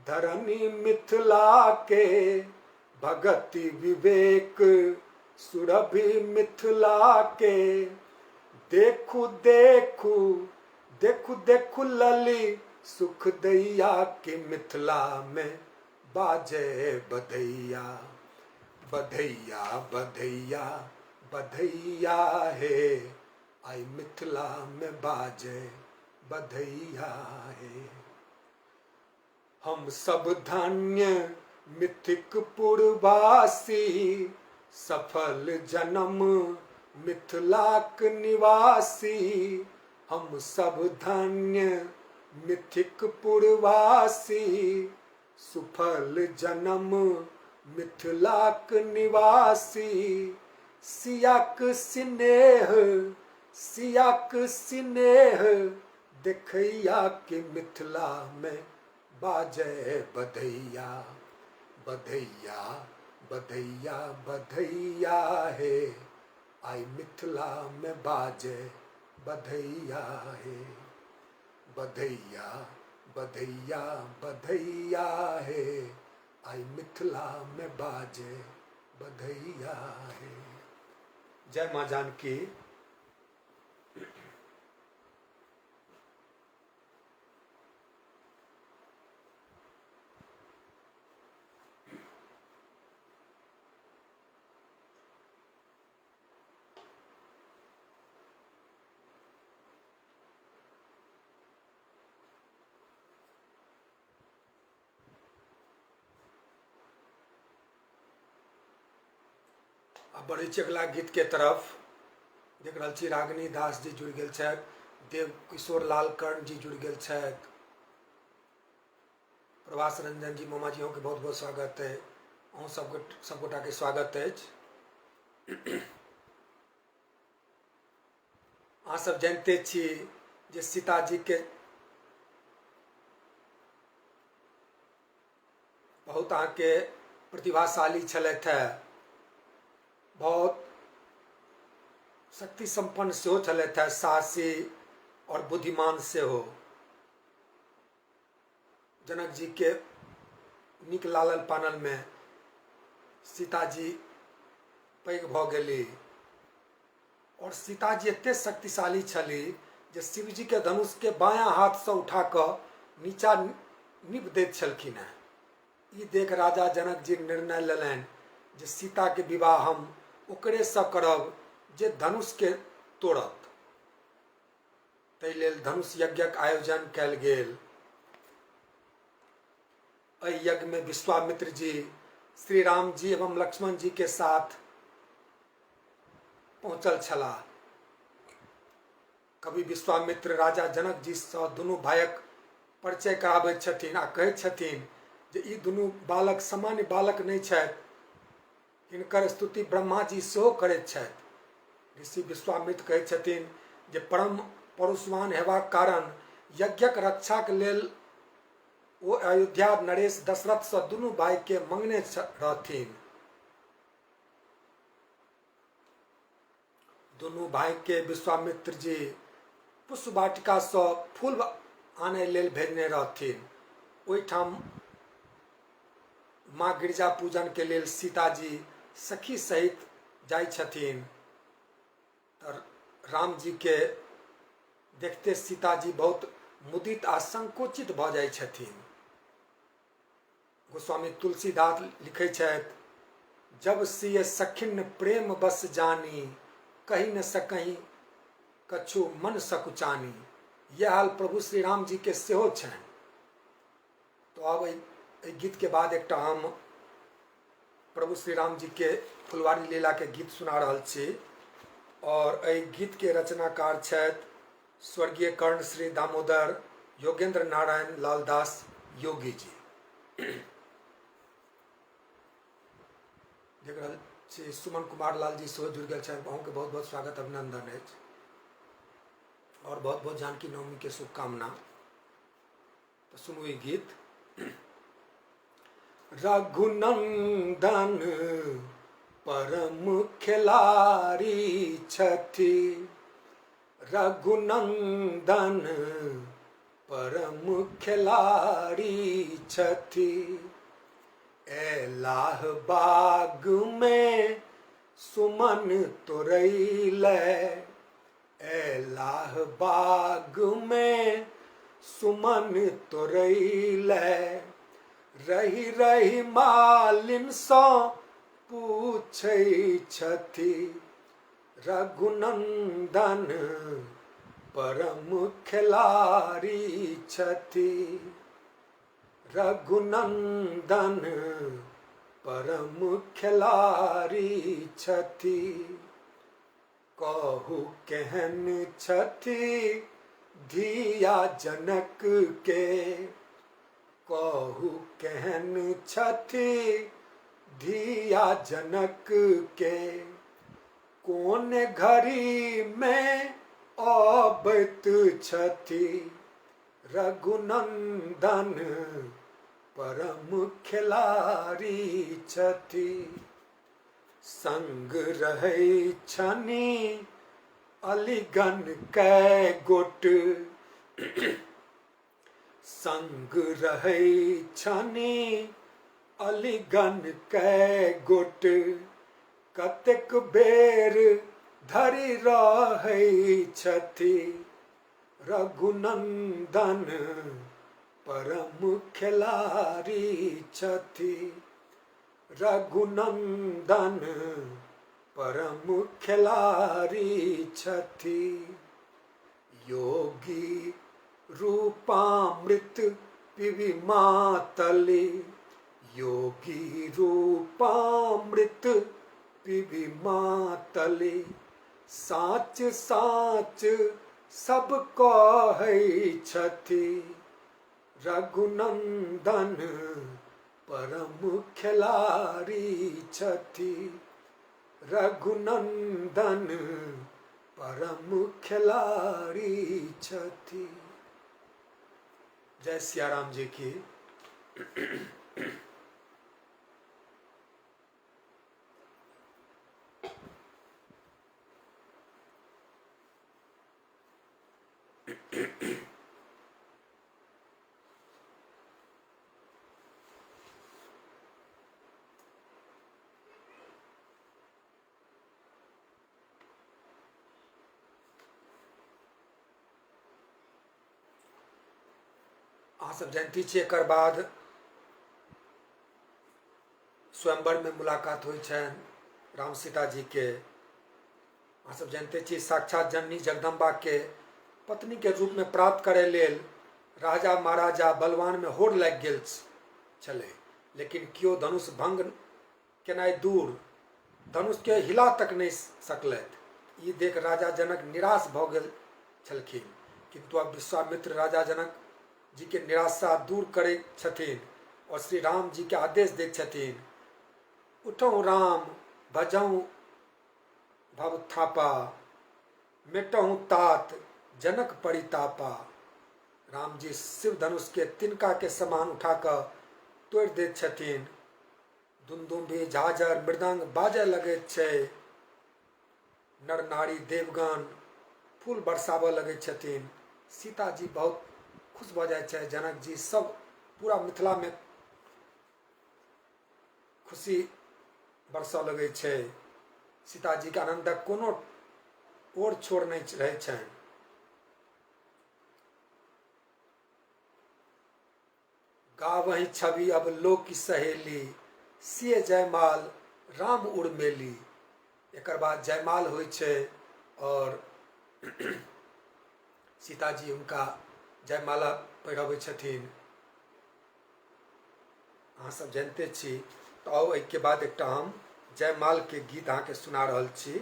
धरनी मिथिला के भगति विवेक सुरभि मिथिला के। देखू देखू देखू देखू लली सुख दैया के मिथिला में बाजे बधैया। बधैया बधैया बधैया हे आई मिथिला में बाजे बधैया हे। हम सब धन्य मिथिकपुरवासी सफल जन्म मिथिलाक निवासी। हम सब धन्य मिथिकपुरवासी सुफल जन्म मिथिलाक निवासी। सियाक स्नेह देखैया के मिथिला में बाजे बधैया। बधैया बधैया बधैया हे आई मिथिला में बाजे बधैया हे। बधैया बधैया बधैया हे आई मिथिला में बाजे बधैया हे। जय मां जानकी। बढ़ै छी अगला गीत के तरफ। देख रहल छी रागिनी दास जी जुड़ि गेल छथि। देव किशोर लाल कर्ण जी जुड़ि गेल छथि। प्रभास रंजन जी मामा जी अहूँके बहुत बहुत स्वागत है। अहूँ सबगोटा के स्वागत अछि। अहाँ सब जानते छी जे सीताजी के बहुत अहाँके प्रतिभाशाली छलथि है, बहुत शक्ति संपन्न सेहो छलथि है, साहसी और बुद्धिमान सेहो। जनक जी के नीक लालल पानल में सीताजी पैघ भऽ गेली और सीताजी एते शक्तिशाली छली जे शिवजी के धनुष के बायां हाथ से उठा कऽ नीचा निप दैत छलखिन हैं। ई देख राजा जनक जी निर्णय लेलनि जे सीता के विवाह हम ओकरे से करब जे धनुष के तोड़त। ताहि लेल धनुष यज्ञक आयोजन कयल गेल। एहि यज्ञ में विश्वामित्र जी श्री राम जी एवं लक्ष्मण जी के साथ पहुंचल छलाह। कवि विश्वामित्र राजा जनक जी से दुनू भाइक परिचय कराबैत छथिन आ कहैत छथिन जे ई दुनू बालक सामान्य बालक नहीं छथि, हिनकर स्तुति ब्रह्मा जी सेहो करैत छथि। ऋषि विश्वामित्र कहैत छथिन जे परम परुषवान हेबाक कारण यज्ञक रक्षाक लेल ओ अयोध्या नरेश दशरथ से दुनू भाई के मंगने रहथिन। दुनू भाई के विश्वामित्र जी पुष्प वाटिका से फूल आने लेल भेजने रहथिन। ओहिठाम माँ गिरजा पूजन के लेल सीताजी सखी सहित जाय छथिन। राम जी के देखते सीताजी बहुत मुदित आ संकोचित भ जाय छथिन। गोस्वामी तुलसीदास लिखे छथि, जब सिय सखिन प्रेम बस जानी, कहीं न सकहीं कछु मन सकुचानी। यह हाल प्रभु श्री राम जी के सेहो छनि। तो अब गीत के बाद एक हम प्रभु श्री राम जी के फुलवारी लीला के गीत सुना रहल छी। और गीत के रचनाकार छथि स्वर्गीय कर्ण श्री दामोदर योगेंद्र नारायण लाल दास योगी जी। देख रहल छी सुमन कुमार लाल जी सेहो जुड़ गए छथि। अहूँके बहुत बहुत स्वागत अभिनंदन अछि और बहुत बहुत जानकी नवमी के शुभकामना। तो सुनू ई गीत। रघुनंदन परम खिलारी छथि, रघुनंदन परम खिलारी छथि। एलाह बाग में सुमन तोरैले, एलाह बाग में सुमन तोरैले। रही रही मालिन सो पूछै छथि, रघुनंदन परम खिलारी छथि, रघुनंदन परम खिलारी छथि। कहु केहन छथि धिया जनक के, कहु केहन छथि धिया जनक के। कोन घड़ी में अबैत छथि, रघुनंदन परम खिलारी छथि। संग रहै छनि अलिगन कै गोट, संग रहै छनि अलिगन कै गोट। कतेक बेर धरि रहै छथि, रघुनंदन परम खिलारी छथि, रघुनंदन परम खिलारी छथि। योगी रूपामृत पिबी मातली, योगी रूपामृत पिबी मातली। साच साच सब कहै छथि, रघुनंदन परम खिलारी छथि, रघुनंदन परम खिलारी छथि। जय सिया राम जी की। अहाँ सब जानते छी एकर बाद स्वयंवर में मुलाकात होइ छनि राम सीता जी के। अहाँ सब जानते छी साक्षात जननी जगदम्बा के पत्नी के रूप में प्राप्त करे लेल राजा महाराजा बलवान में होड़ लागि गेल छलै, लेकिन केओ धनुष भंग केनाइ दूर धनुष के हिला तक नहीं सकलथि। ई देख राजा जनक निराश भऽ गेल छलखिन, किंतु अब विश्वामित्र राजा जनक जी के निराशा दूर करे छथिन और श्री राम जी के आदेश दै छथिन, उठौं राम भजौं भव थापा, मेटौं तात जनक परितापा। राम जी शिव धनुष के तिनका के समान उठाकर तोड़ दैत छथिन। दुमदुम्भी झाझर मृदंग बाजय लगैत छै, नर नारी देवगण फूल बरसाबऽ लगैत छथिन। सीता जी बहुत खुश भऽ जाइ छै, जनक जी सब पूरा मिथिला में खुशी बरसऽ लगै छै। सीता जी के आनंदक कोनो ओर छोड़ नहीं रहै छनि। गावहीं छवि अब लोक की सहेली, सिए जयमाल राम उर्मेली। एकर बाद जयमाल होइ छै और सीता जी हुनका जयमाला पहिरबै छथिन। अहाँ सब जानते छी। तो आउ एहिके बाद एकटा हम जयमाल के गीत अहाँ के सुना रहल छी।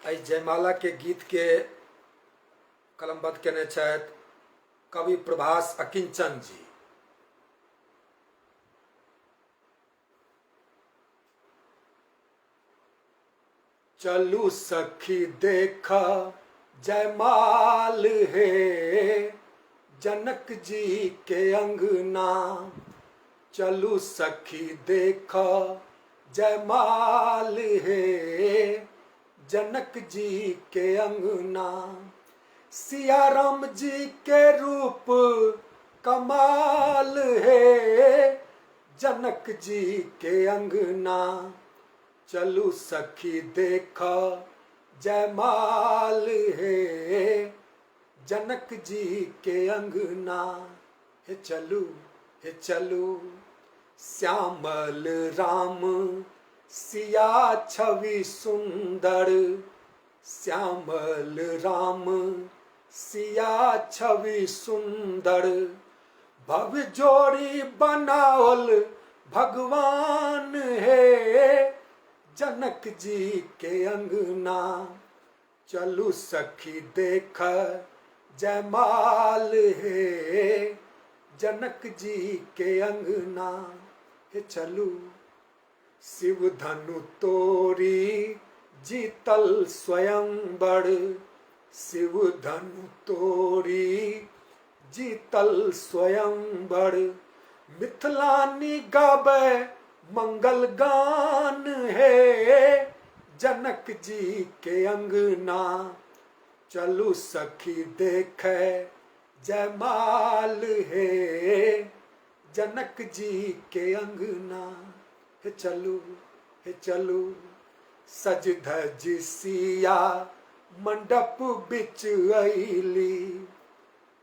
एहि जयमाला के गीत के कलमबद्ध केने छथि कवि प्रभास अकिंचन जी। चलू सखी देखा जयमाल है जनक जी के अंगना, चलू सखी देखा जयमाल है जनक जी के अंगना। सिया राम जी के रूप कमाल है जनक जी के अंगना, चलू सखी देखा जयमाल है जनक जी के अंगना। हे चलू श्यामल राम सिया छवि सुंदर, श्यामल राम सिया छवि सुंदर। भव जोड़ी बनावल भगवान है जनक जी के अंगना, चलू सखी देख जयमाल है जनक जी के अंगना। हे चलू शिव धनु तोरी जीतल स्वयंवर, शिव धनु तोरी जीतल स्वयंवर। मिथिलानी गावे मंगल गान है जनक जी के अंगना, चलू सखी देखे जयमाल है जनक जी के अंगना। हे चलू सज धज सिया मंडप बिच अइली,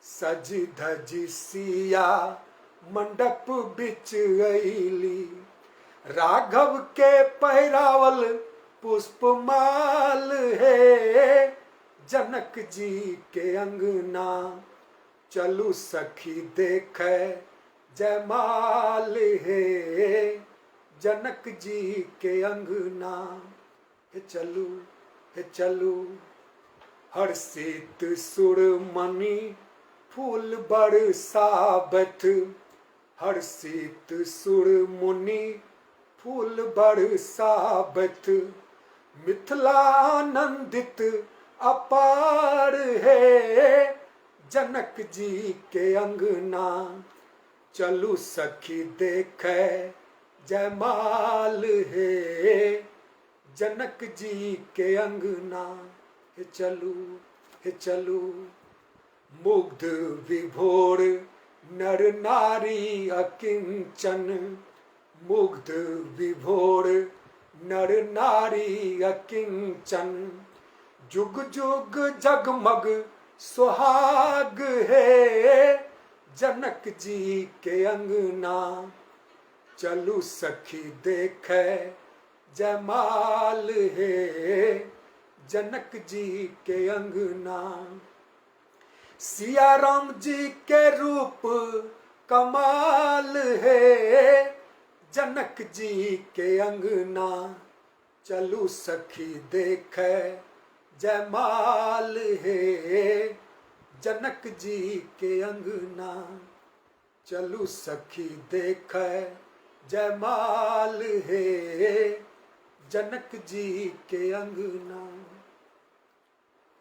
सज धज सिया मंडप बिच अइली। राघव के पहिरावल पुष्पमाल है जनक जी के अंगना, चलू सखी देखे जयमाल है जनक जी के अंगना। हे चलू हर्षित सुरमणि फूल बरसावत, हर्षित सुरमुनि फूल बरसावत। मिथिला आनंदित अपार है जनक जी के अंगना, चलू सखी देखे जयमाल है जनक जी के अंगना। हे चलू मुग्ध विभोर नर नारी अकिंचन, मुग्ध विभोर नर नारी अकिंचन। जुग जुग जगमग सुहाग है जनक जी के अंगना चलू सखी देखे जमाल है। जनक जी के अंगना सिया राम जी के रूप कमाल है। जनक जी के अंगना चलू सखी देखे जमाल है। जनक जी के अंगना चलू सखी देखे जमाल है। जनक जी के अंगना।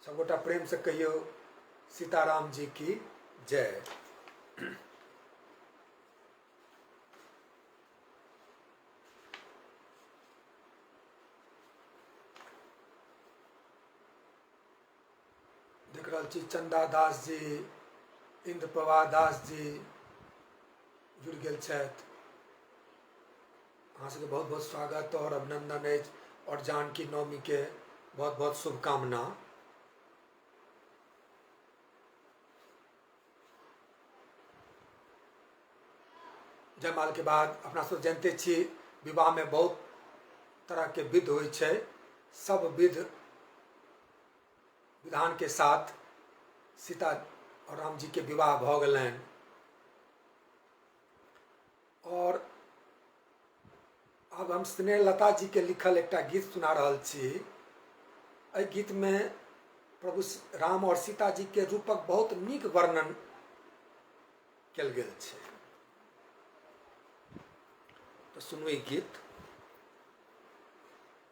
सब गोटा प्रेम से कहियो सीताराम जी की जय। देख रहा छी चंदा दास जी, इंद्रप्रभा दास जी जुड़ गए छथि। अहाँ सबके बहुत बहुत स्वागत और अभिनंदन है और जानकी नवमी के बहुत बहुत शुभकामना। जयमाल के बाद अपना सब जानते छी विवाह में बहुत तरह के विध होइ छै। सब विधान के साथ सीता और राम जी के विवाह भ गेलनि। और अब हम स्नेहलता जी के लिखल एक गीत सुना रहल छी। एहि गीत में प्रभु राम और सीता जी के रूपक बहुत नीक वर्णन कल गेल छै। तो सुनू ई गीत।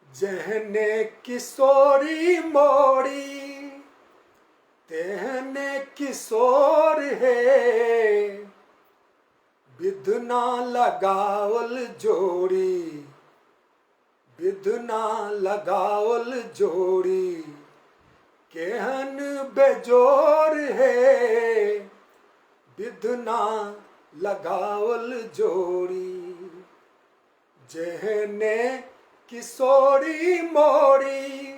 जहने किशोरी मोरी तेहने किशोर है। विधना लगावल जोड़ी, विधना लगावल जोड़ी केहन बेजोर है। विधना लगावल जोड़ी जहने किशोरी मोरी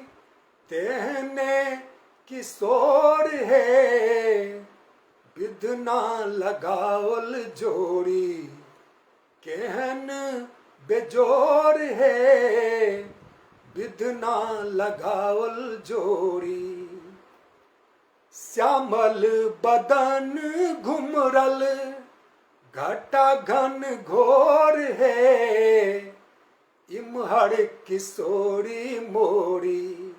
तेहने किशोर है। विधना लगावल जोड़ी केहन बेजोर है। विधना लगावल जोड़ी श्यामल बदन घुमरल घटा घन घोर है। इमहर किशोरी मोरी,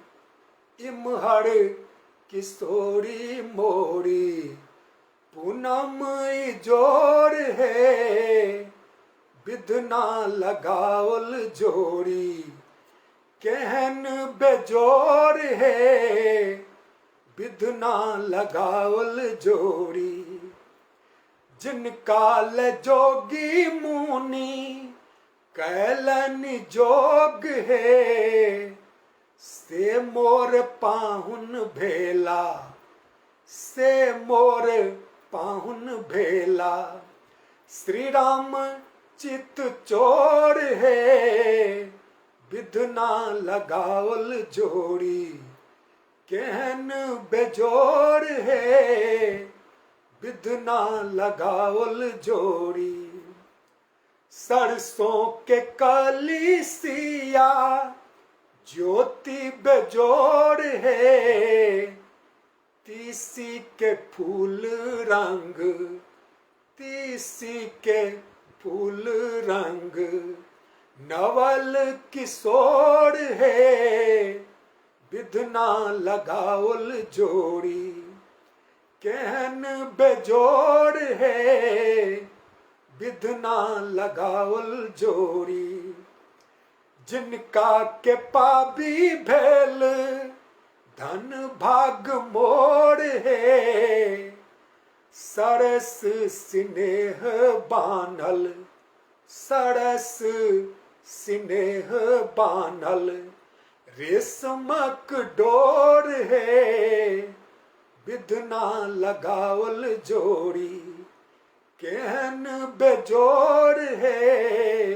इमहर किशोरी मोरी पूनम जोर है। विधना लगावल जोड़ी केहन बेजोर है। विधना लगावल जोड़ी जिनका ले जोगी मुनि कैलन जोग है। से मोर पाहुन भेला, से मोर पाहुन भेला। श्री राम चित चोर है। विधना लगावल जोड़ी केहन बेजोर है। विधना लगावल जोड़ी सरसों के कलीसिया ज्योति बेजोर है। तीसी के फूल रंग, तीसी के फूल रंग नवल किशोर है। विधना लगावल जोड़ी केहन बेजोर है। विधना लगावल जोड़ी जिनका के पाबी भेल धन भाग मोर है। सरस स्नेह बानल, सरस स्नेह बानल रेशमक डोर है। विधना लगावल जोड़ी केहन बेजोर है।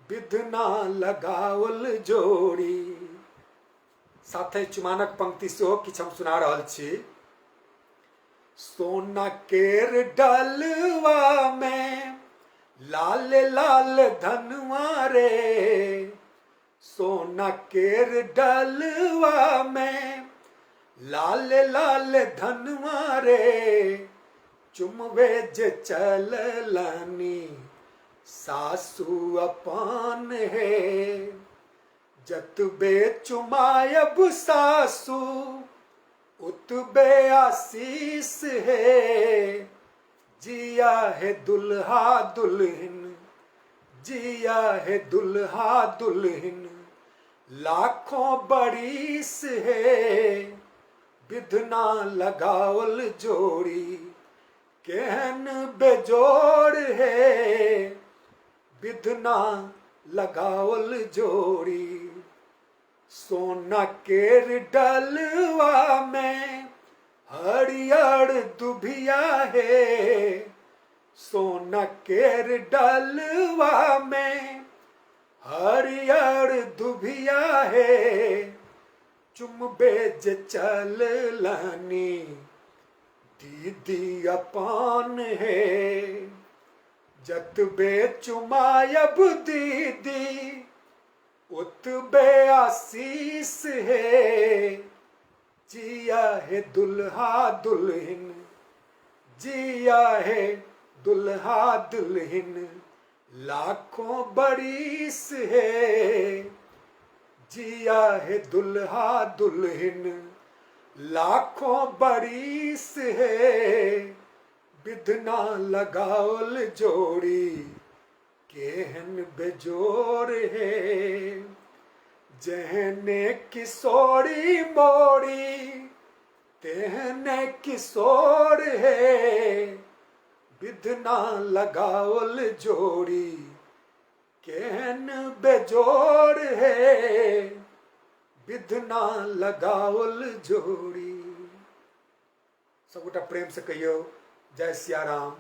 विधना लगावल जोड़ी साथे चुमानक पंक्ति से किछु हम सुना रहल छी। सोना केर डलवा में लाल लाल धनवा रे, सोना केर डलवा में लाल लाल धनवा रे, चुमवे जे चललानी सासू अपान है, जतबे चुमायब सासू उतबे आशीष है, जिया है दुल्हा दुल्हन, जिया है दुल्हा दुल्हन, लाखों बरिस है, बिधना लगावल जोड़ी केहन बेजोड़ है, बिधना लगावल जोड़ी। सोना केर डलवा में हरियर दुभिया है, सोना केर डलवा में हरियर दुभिया है, चुमबे जे चललानी दीदी अपान है, जतबे चुमायब दीदी उतबे आशीष है, जिया है दुल्हा दुल्हन, जिया है दुल्हा दुल्हन, लाखों बरिस है, जिया है दुल्हा दुल्हन, लाखों बरिस है, बिधना लगावल जोड़ी केहन बेजोर है, जहने किशोरी मोड़ी तेहने किशोर है, बिधना लगावल जोड़ी केहन बेजोर है, बिधना लगावल जोड़ी। सबगोटा प्रेम से कहियो जय सिया राम।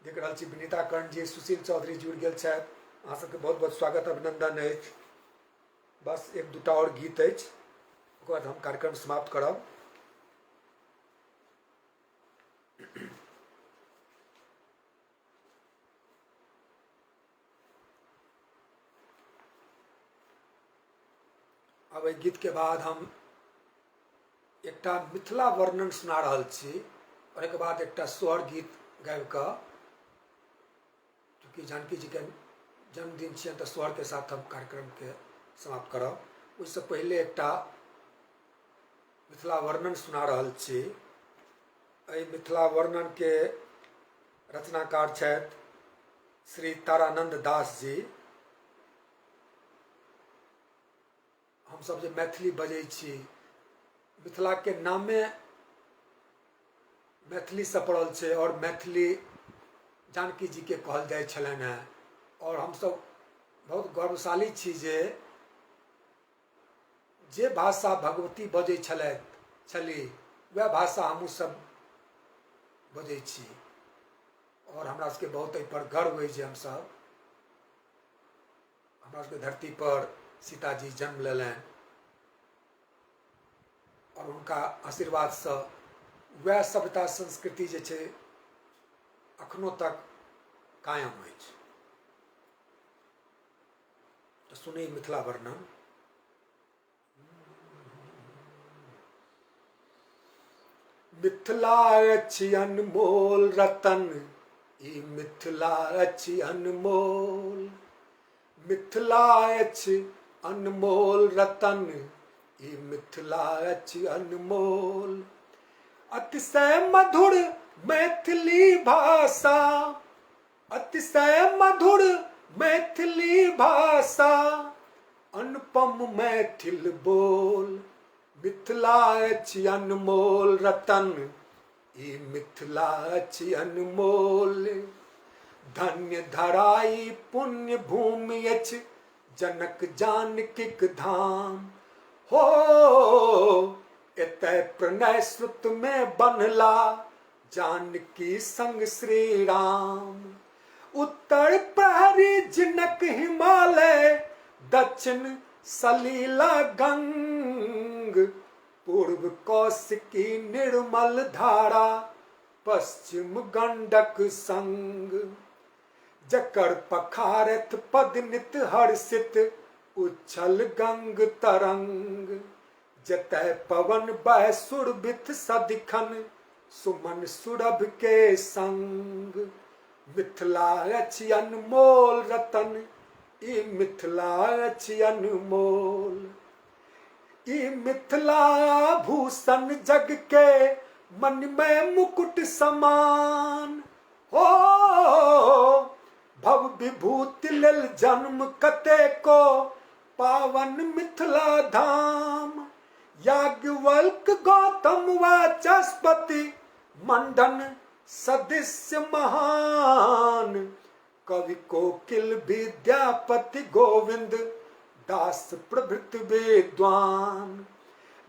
देख रहा छी विनीता कर्ण जी, सुशील चौधरी जुड़ गए छथि, अहाँ सबके बहुत बहुत स्वागत अभिनंदन अछि। बस एक दूटा और गीत अछि, ओकर बाद हम कार्यक्रम समाप्त करब। अब एहि गीत के बाद हम एकटा मिथिला वर्णन सुना रहल छी, और एक बाद एकटा स्वर गीत गाबि कऽ, चूँकि जानकी जी के जन्मदिन छियनि तऽ स्वर के साथ हम कार्यक्रम के समाप्त करब। उससे पहले एकटा मिथिला वर्णन सुना रहल छी। एहि मिथिला वर्णन के रचनाकार छथि श्री तारानंद दास जी। हमसब जे मैथिली बजै छी, मिथिला के नामे मैथिली से पड़ल छै, और मैथिली जानकी जी के कहल जाइ छलनि हैं। और हमसब बहुत गौरवशाली छी जे भाषा भगवती बजै छली वह भाषा हमहूँ सब बजै छी, और हमरा सबके बहुत एहि पर गर्व अछि जे हमसब हमरा सबके धरती पर सीताजी जन्म लेलनि, और उनका आशीर्वाद से वह सभ्यता संस्कृति जे छै अखनो तक कायम अछि। तो सुनी मिथिला वर्णन। मिथिला अछि अनमोल रतन, ई मिथिला अछि अनमोल, मिथिला अछि अनमोल रतन, ई मिथिला अछि अनमोल। अतिशय मधुर मैथिली भाषा, अतिशय मधुर मैथिली भाषा, अनुपम मैथिल बोल, मिथिला अछि अनमोल रतन, ई मिथिला अछि अनमोल। धन्य धराई पुण्य भूमि अछि, जनक जानकीक धाम हो। एतय प्रणय श्रुत में बनला, जानकी संग श्री राम। उत्तर प्रहरी जिनक हिमालय, दक्षिण सलीला गंग, पूर्व कौशिकी निर्मल धारा, पश्चिम गंडक संग, जकर पखारत पद नित हर्षित उच्छल गंग तरंग, जतय पवन बह सुरभित सदिखन सुमन सुरभ के संग। मिथिला अछि अनमोल रतन, ई मिथिला अछि अनमोल, ई मिथिला भूषण जग के मन में मुकुट समान। हो भव विभूति लेल जन्म कते को पावन मिथिला धाम। याज्ञवल्क गौतम वाचस्पति मंडन सदृश महान, कवि कोकिल विद्यापति गोविंद दास प्रभृति विद्वान।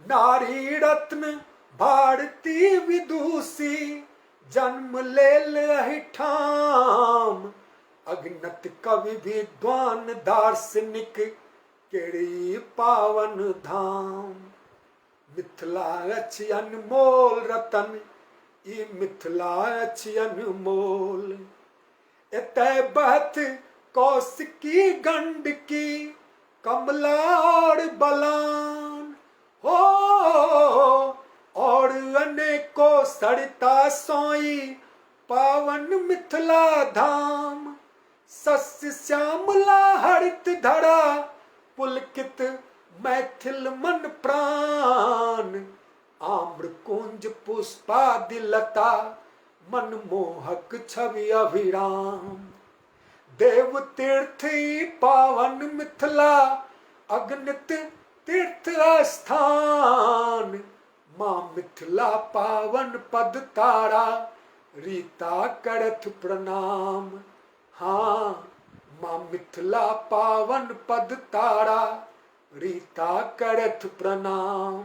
नारी रत्न भारती विदुषी जन्म लेल एहि ठाम। अगणित कवि विद्वान दार्शनिक केरी पावन धाम। मिथिला अछि अनमोल रतन, ई मिथिला अछि अनमोल। एतय बहत कौशिकी गंडकी कमला और बलान। हो और अनेकों सरिता सोई पावन मिथिला धाम। सस्य श्यामला हरित धरा पुलकित मैथिल मन प्राण। आम्र कुंज पुष्पादि लता मनमोहक छवि अभिराम। देव तीर्थ पावन मिथिला अगणित तीर्थ स्थान। माँ मिथिला पावन पद तारा रीता करथ प्रणाम। हाँ माँ मिथिला पावन पद तारा रीता करथ प्रणाम।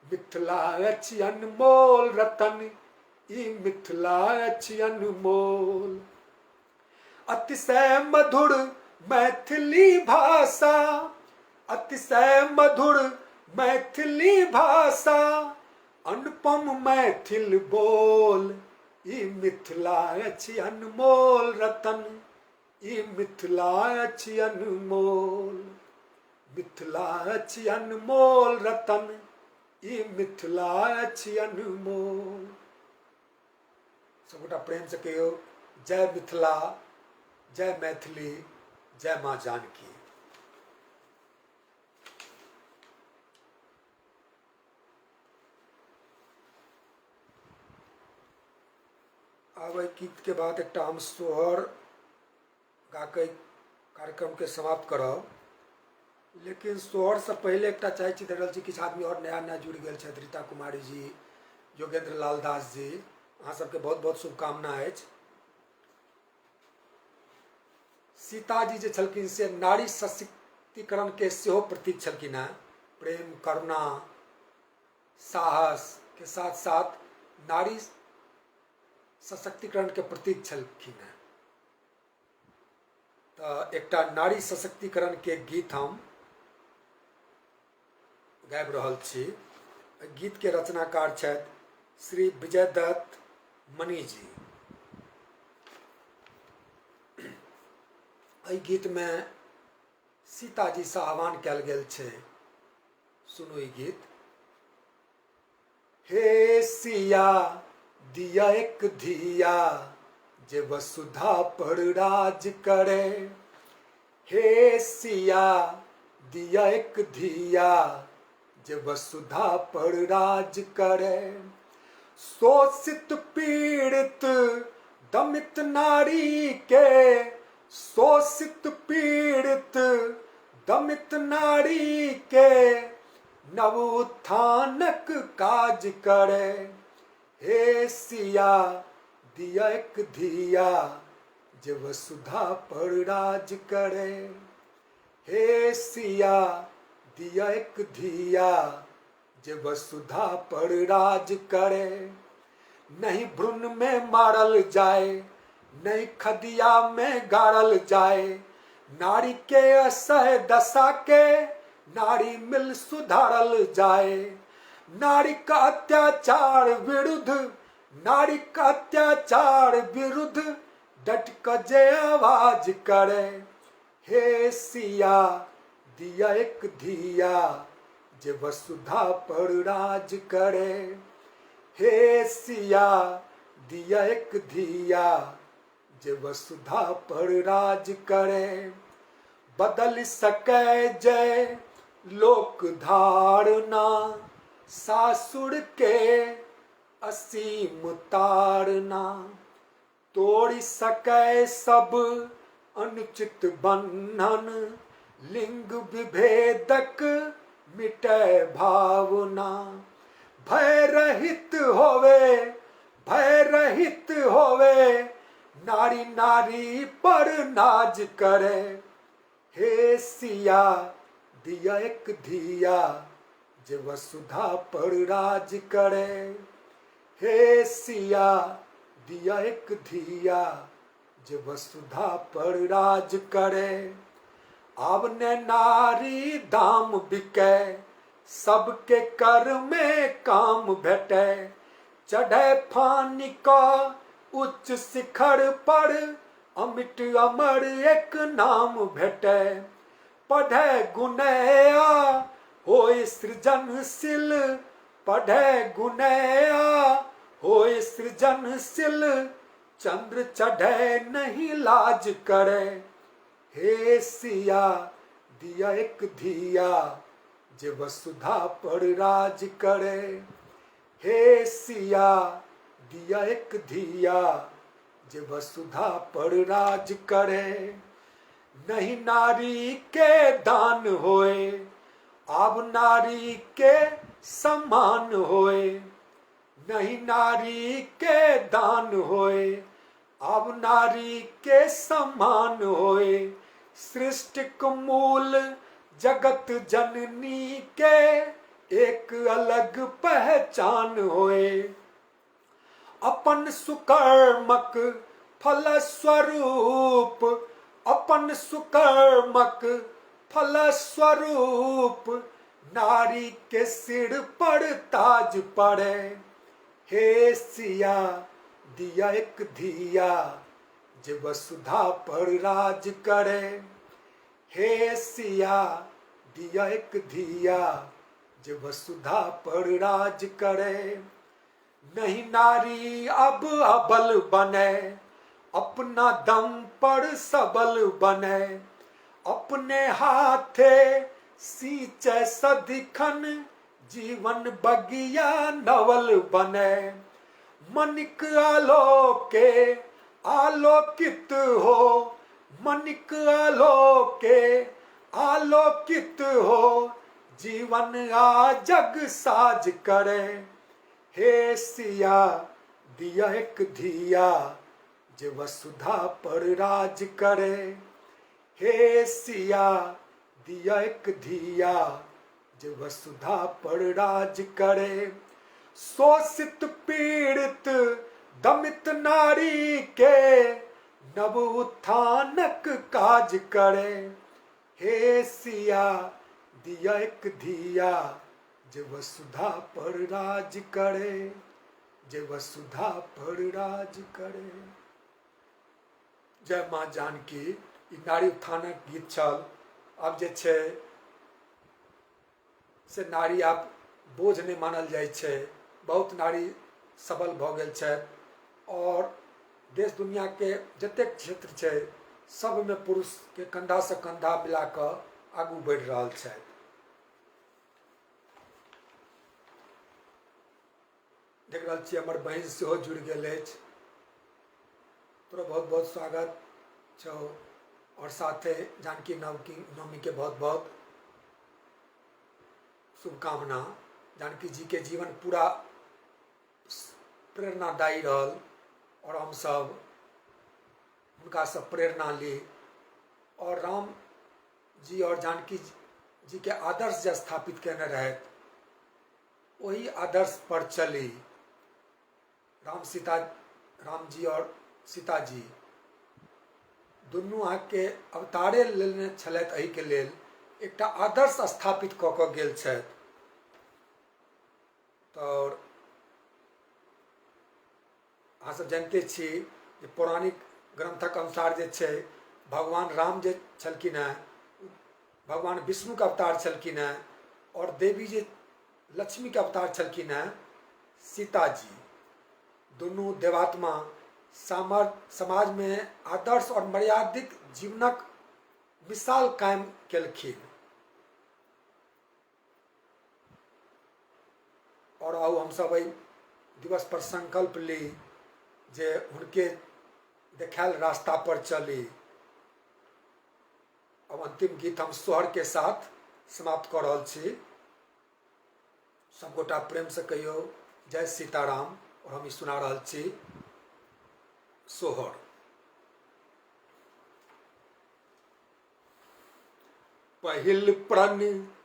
मिथिला अछि अनमोल रतन, ई मिथिला अछि अनमोल। अतिशय मधुर मैथिली भाषा, अतिशय मधुर मैथिली भाषा। अनुपम मैथिल बोल, ई मिथिला अछि अनमोल रतन, ई मिथिला अछि अनमोल। मिथिला अछि अनमोल रतन, ई मिथिला अछि अनमोल। सबगोटा प्रेम से कहियो जय मिथिला, जय मैथिली, जय माँ जानकी। अब गीत के बाद एक हम सोहर गा के कार्यक्रम के समाप्त करब। लेकिन सोहर से पहले एक चाहे छी देख छी किछु आदमी और नया नया जुड़ गए छथि। रीता कुमारी जी, योगेंद्र लाल दास जी, अहाँ सबके बहुत बहुत शुभकामना अछि। सीता जी जे छलखिन से नारी सशक्तिकरण के सेहो प्रतीक छलखिन हैं। प्रेम, करुणा, साहस के साथ साथ नारी सशक्तिकरण के प्रतीक छलखिन हैं। तो एकटा नारी सशक्तिकरण के गीत हम गाबि रहल छी। गीत के रचनाकार छथि श्री विजय दत्त मणि जी। एहि गीत में सीता जी से आह्वान कयल गेल छै। सुनू ई गीत। हे सिया दिया एक धिया जे वसुधा पर राज करे। हे सिया दिया एक धिया जे वसुधा पर राज करे। शोषित पीड़ित दमित नारी के, शोषित पीड़ित दमित नारी के नव उत्थानक काज करे। हे सिया दिया एक धिया जे वसुधा पर राज करे। हे सिया दिया एक धिया जे वसुधा पर राज करे। नहीं भ्रूण में मारल जाए, नहीं खदिया में गाड़ल जाए। नारी के असह दशा के नारी मिल सुधारल जाए। नारी का अत्याचार विरुद्ध नारी का अत्याचार विरुद्ध डट कर जय आवाज करे। हे सिया दिया एक धिया जे वसुधा पर राज करे। हे सिया दिया एक धिया जे वसुधा पर राज करे। बदल सके जय लोक धारना सासुर के असीम तारना। तोड़ सके सब अनुचित बंधन लिंग विभेदक मिटे भावना। भय रहित होवे नारी नारी पर नाज करे। हे सिया दिया एक धिया जे वसुधा पर राज करे। हे सिया दिया एक धिया जे वसुधा पर राज करे। अब ने नारी दाम बिके सबके कर में काम भेटे। चढ़े फानी का उच्च शिखर पर अमिट अमर एक नाम भेटे। पढ़े गुनया होय सृजनशील पढ़े गुनया होय सृजनशील। चंद्र चढ़े नहीं लाज करे। हे सिया दिया एक धिया जे वसुधा पर राज करे। हे सिया दिया एक धिया जे वसुधा पर राज करे। नहीं नारी के दान होए अब नारी के समान होए। नहीं नारी के दान होए अब नारी के समान होए। सृष्टि मूल जगत जननी के एक अलग पहचान होए। अपन सुकर्मक फलस्वरूप अपन सुकर्मक फलस्वरूप नारी के सिर पर ताज पड़े। हे सिया दिया एक धिया जे वसुधा पर राज करे। हे सिया दिया एक धिया जे वसुधा पर राज करे। नहीं नारी अब अबल बने अपना दम पर सबल बने। अपने हाथे सींचे सदिखन जीवन बगिया नवल बने। मनिक आलोके आलोकित हो मनिक आलोके आलोकित हो। जीवन आ जग साज करे। हे सिया दिया एक धिया जे वसुधा पर राज करे। हे सिया दिया एक धिया जे वसुधा पर राज करे। शोषित पीड़ित दमित नारी के नव उत्थानक काज करे। हे सिया दिया एक धिया जे वसुधा पर राज करे। जे वसुधा पर राज करे। जय माँ जानकी। ई नारी उत्थानक गीत छल। आब जे छै से नारी आब बोझ नहीं मानल जाइ छै। बहुत नारी सबल भऽ गेल छथि और देश दुनिया के जतेक क्षेत्र छै सब में पुरुष के कंधा से कंधा मिला कऽ आगू बढ़ि रहल छथि। देख रहल छियै हमर बहिन सेहो जुड़ि गेल अछि। तोरा बहुत बहुत स्वागत छौ और साथे जानकी नवमी के बहुत बहुत शुभकामना। जानकी जी के जीवन पूरा प्रेरणादायी रहल और हम सब उनका सब प्रेरणा ली और राम जी और जानकी जी के आदर्श जो स्थापित करने रहे वही आदर्श पर चली। राम जी और सीता जी दुनू आके अवतारे लेने छलथि। एहि के लेल एकटा आदर्श स्थापित कऽ कऽ गेल छथि। और अहाँ सब जानते छी जे पौराणिक ग्रंथक अनुसार जे छै भगवान राम जे छलखिन हैं भगवान विष्णु के अवतार छलखिन हैं और देवी जे लक्ष्मी के अवतार छलखिन हैं सीता जी। दोनों देवात्मा समाज में आदर्श और मर्यादित जीवनक मिसाल कायम केलखिन। और आओ हम सब एहि दिवस पर संकल्प ली जे उनके देखायल रास्ता पर चली। अब अंतिम गीत हम सोहर के साथ समाप्त कर रहल छी। सब गोटा प्रेम से कहियो जय सीताराम। और हम ई सुना रहल छी सोहर। पहिल प्रण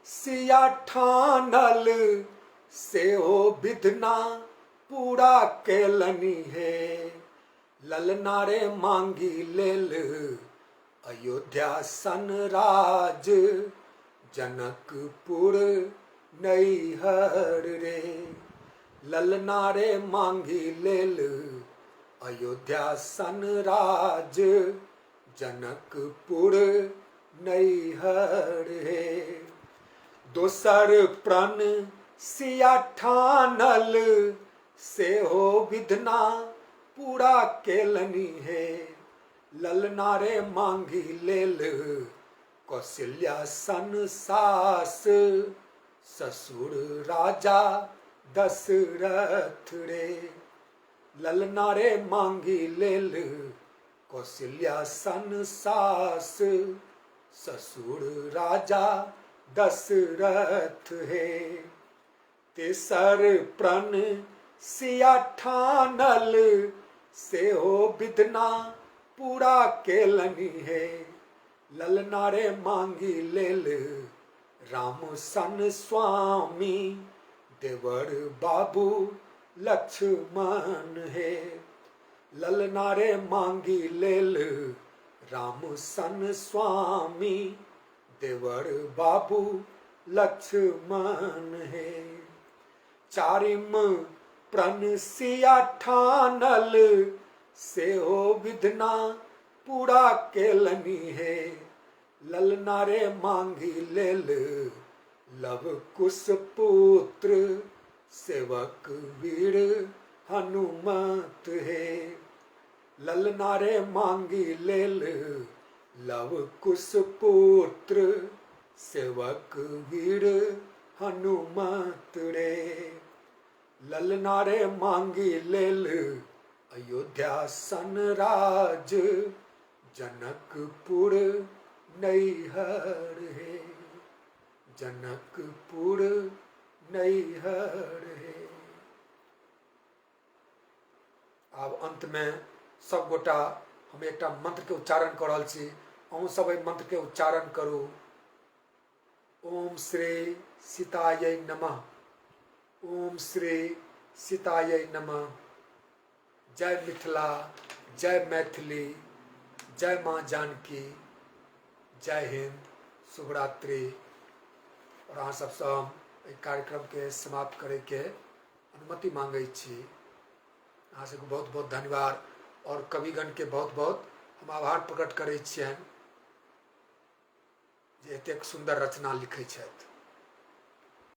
सिया ठानल सेहो विधना पूरा केलनी है। ललना रे मांगी लेल अयोध्या सन राज जनकपुर नैहर रे। ललना रे मांगी लेल अयोध्या सन राज जनकपुर नैहर हे। दोसर प्रण सिया ठानल सेहो विधना पूरा केलनी है। ललना रे मांगी लेल कौशल्या सन सास ससुर राजा दशरथ रे। ललना रे मांगी लेल कौशल्या सन सास ससुर राजा दशरथ है। तेसर प्रण सिया ठानल सेहो विधना पूरा केलनी है। ललना रे मांगी लेल राम सन स्वामी देवर बाबू लक्ष्मण है। ललना रे मांगी लेल राम सन स्वामी देवर बाबू लक्ष्मण है। चारिम प्रण सिया ठानल सेहो विधना पूरा केलनी है। ललना रे मांगी लेल लव कुश पुत्र सेवक वीर हनुमत है। ललना रे मांगी लेल लव कुश पुत्र सेवक वीर हनुमत रे। ललना रे मांगी लेल अयोध्या सन राज जनकपुर नैहर है। जनकपुर नैहर है। आब अंत में सब गोटा हम एक मंत्र के उच्चारण कर रहल छी। अहूँ सब एहि मंत्र के उच्चारण करू। ओम श्री सीतायै नमः। ओम श्री सीतायै नमः। जय मिथिला, जय मैथिली, जय माँ जानकी, जय हिंद, शुभरात्रि। और अहाँ सबसँ हम एहि कार्यक्रम के समाप्त करे के अनुमति मांगै छी। अहाँ सबके बहुत बहुत धन्यवाद और कविगण के बहुत बहुत हम आभार प्रकट करै छियनि जे एतेक सुंदर रचना लिखै छथि।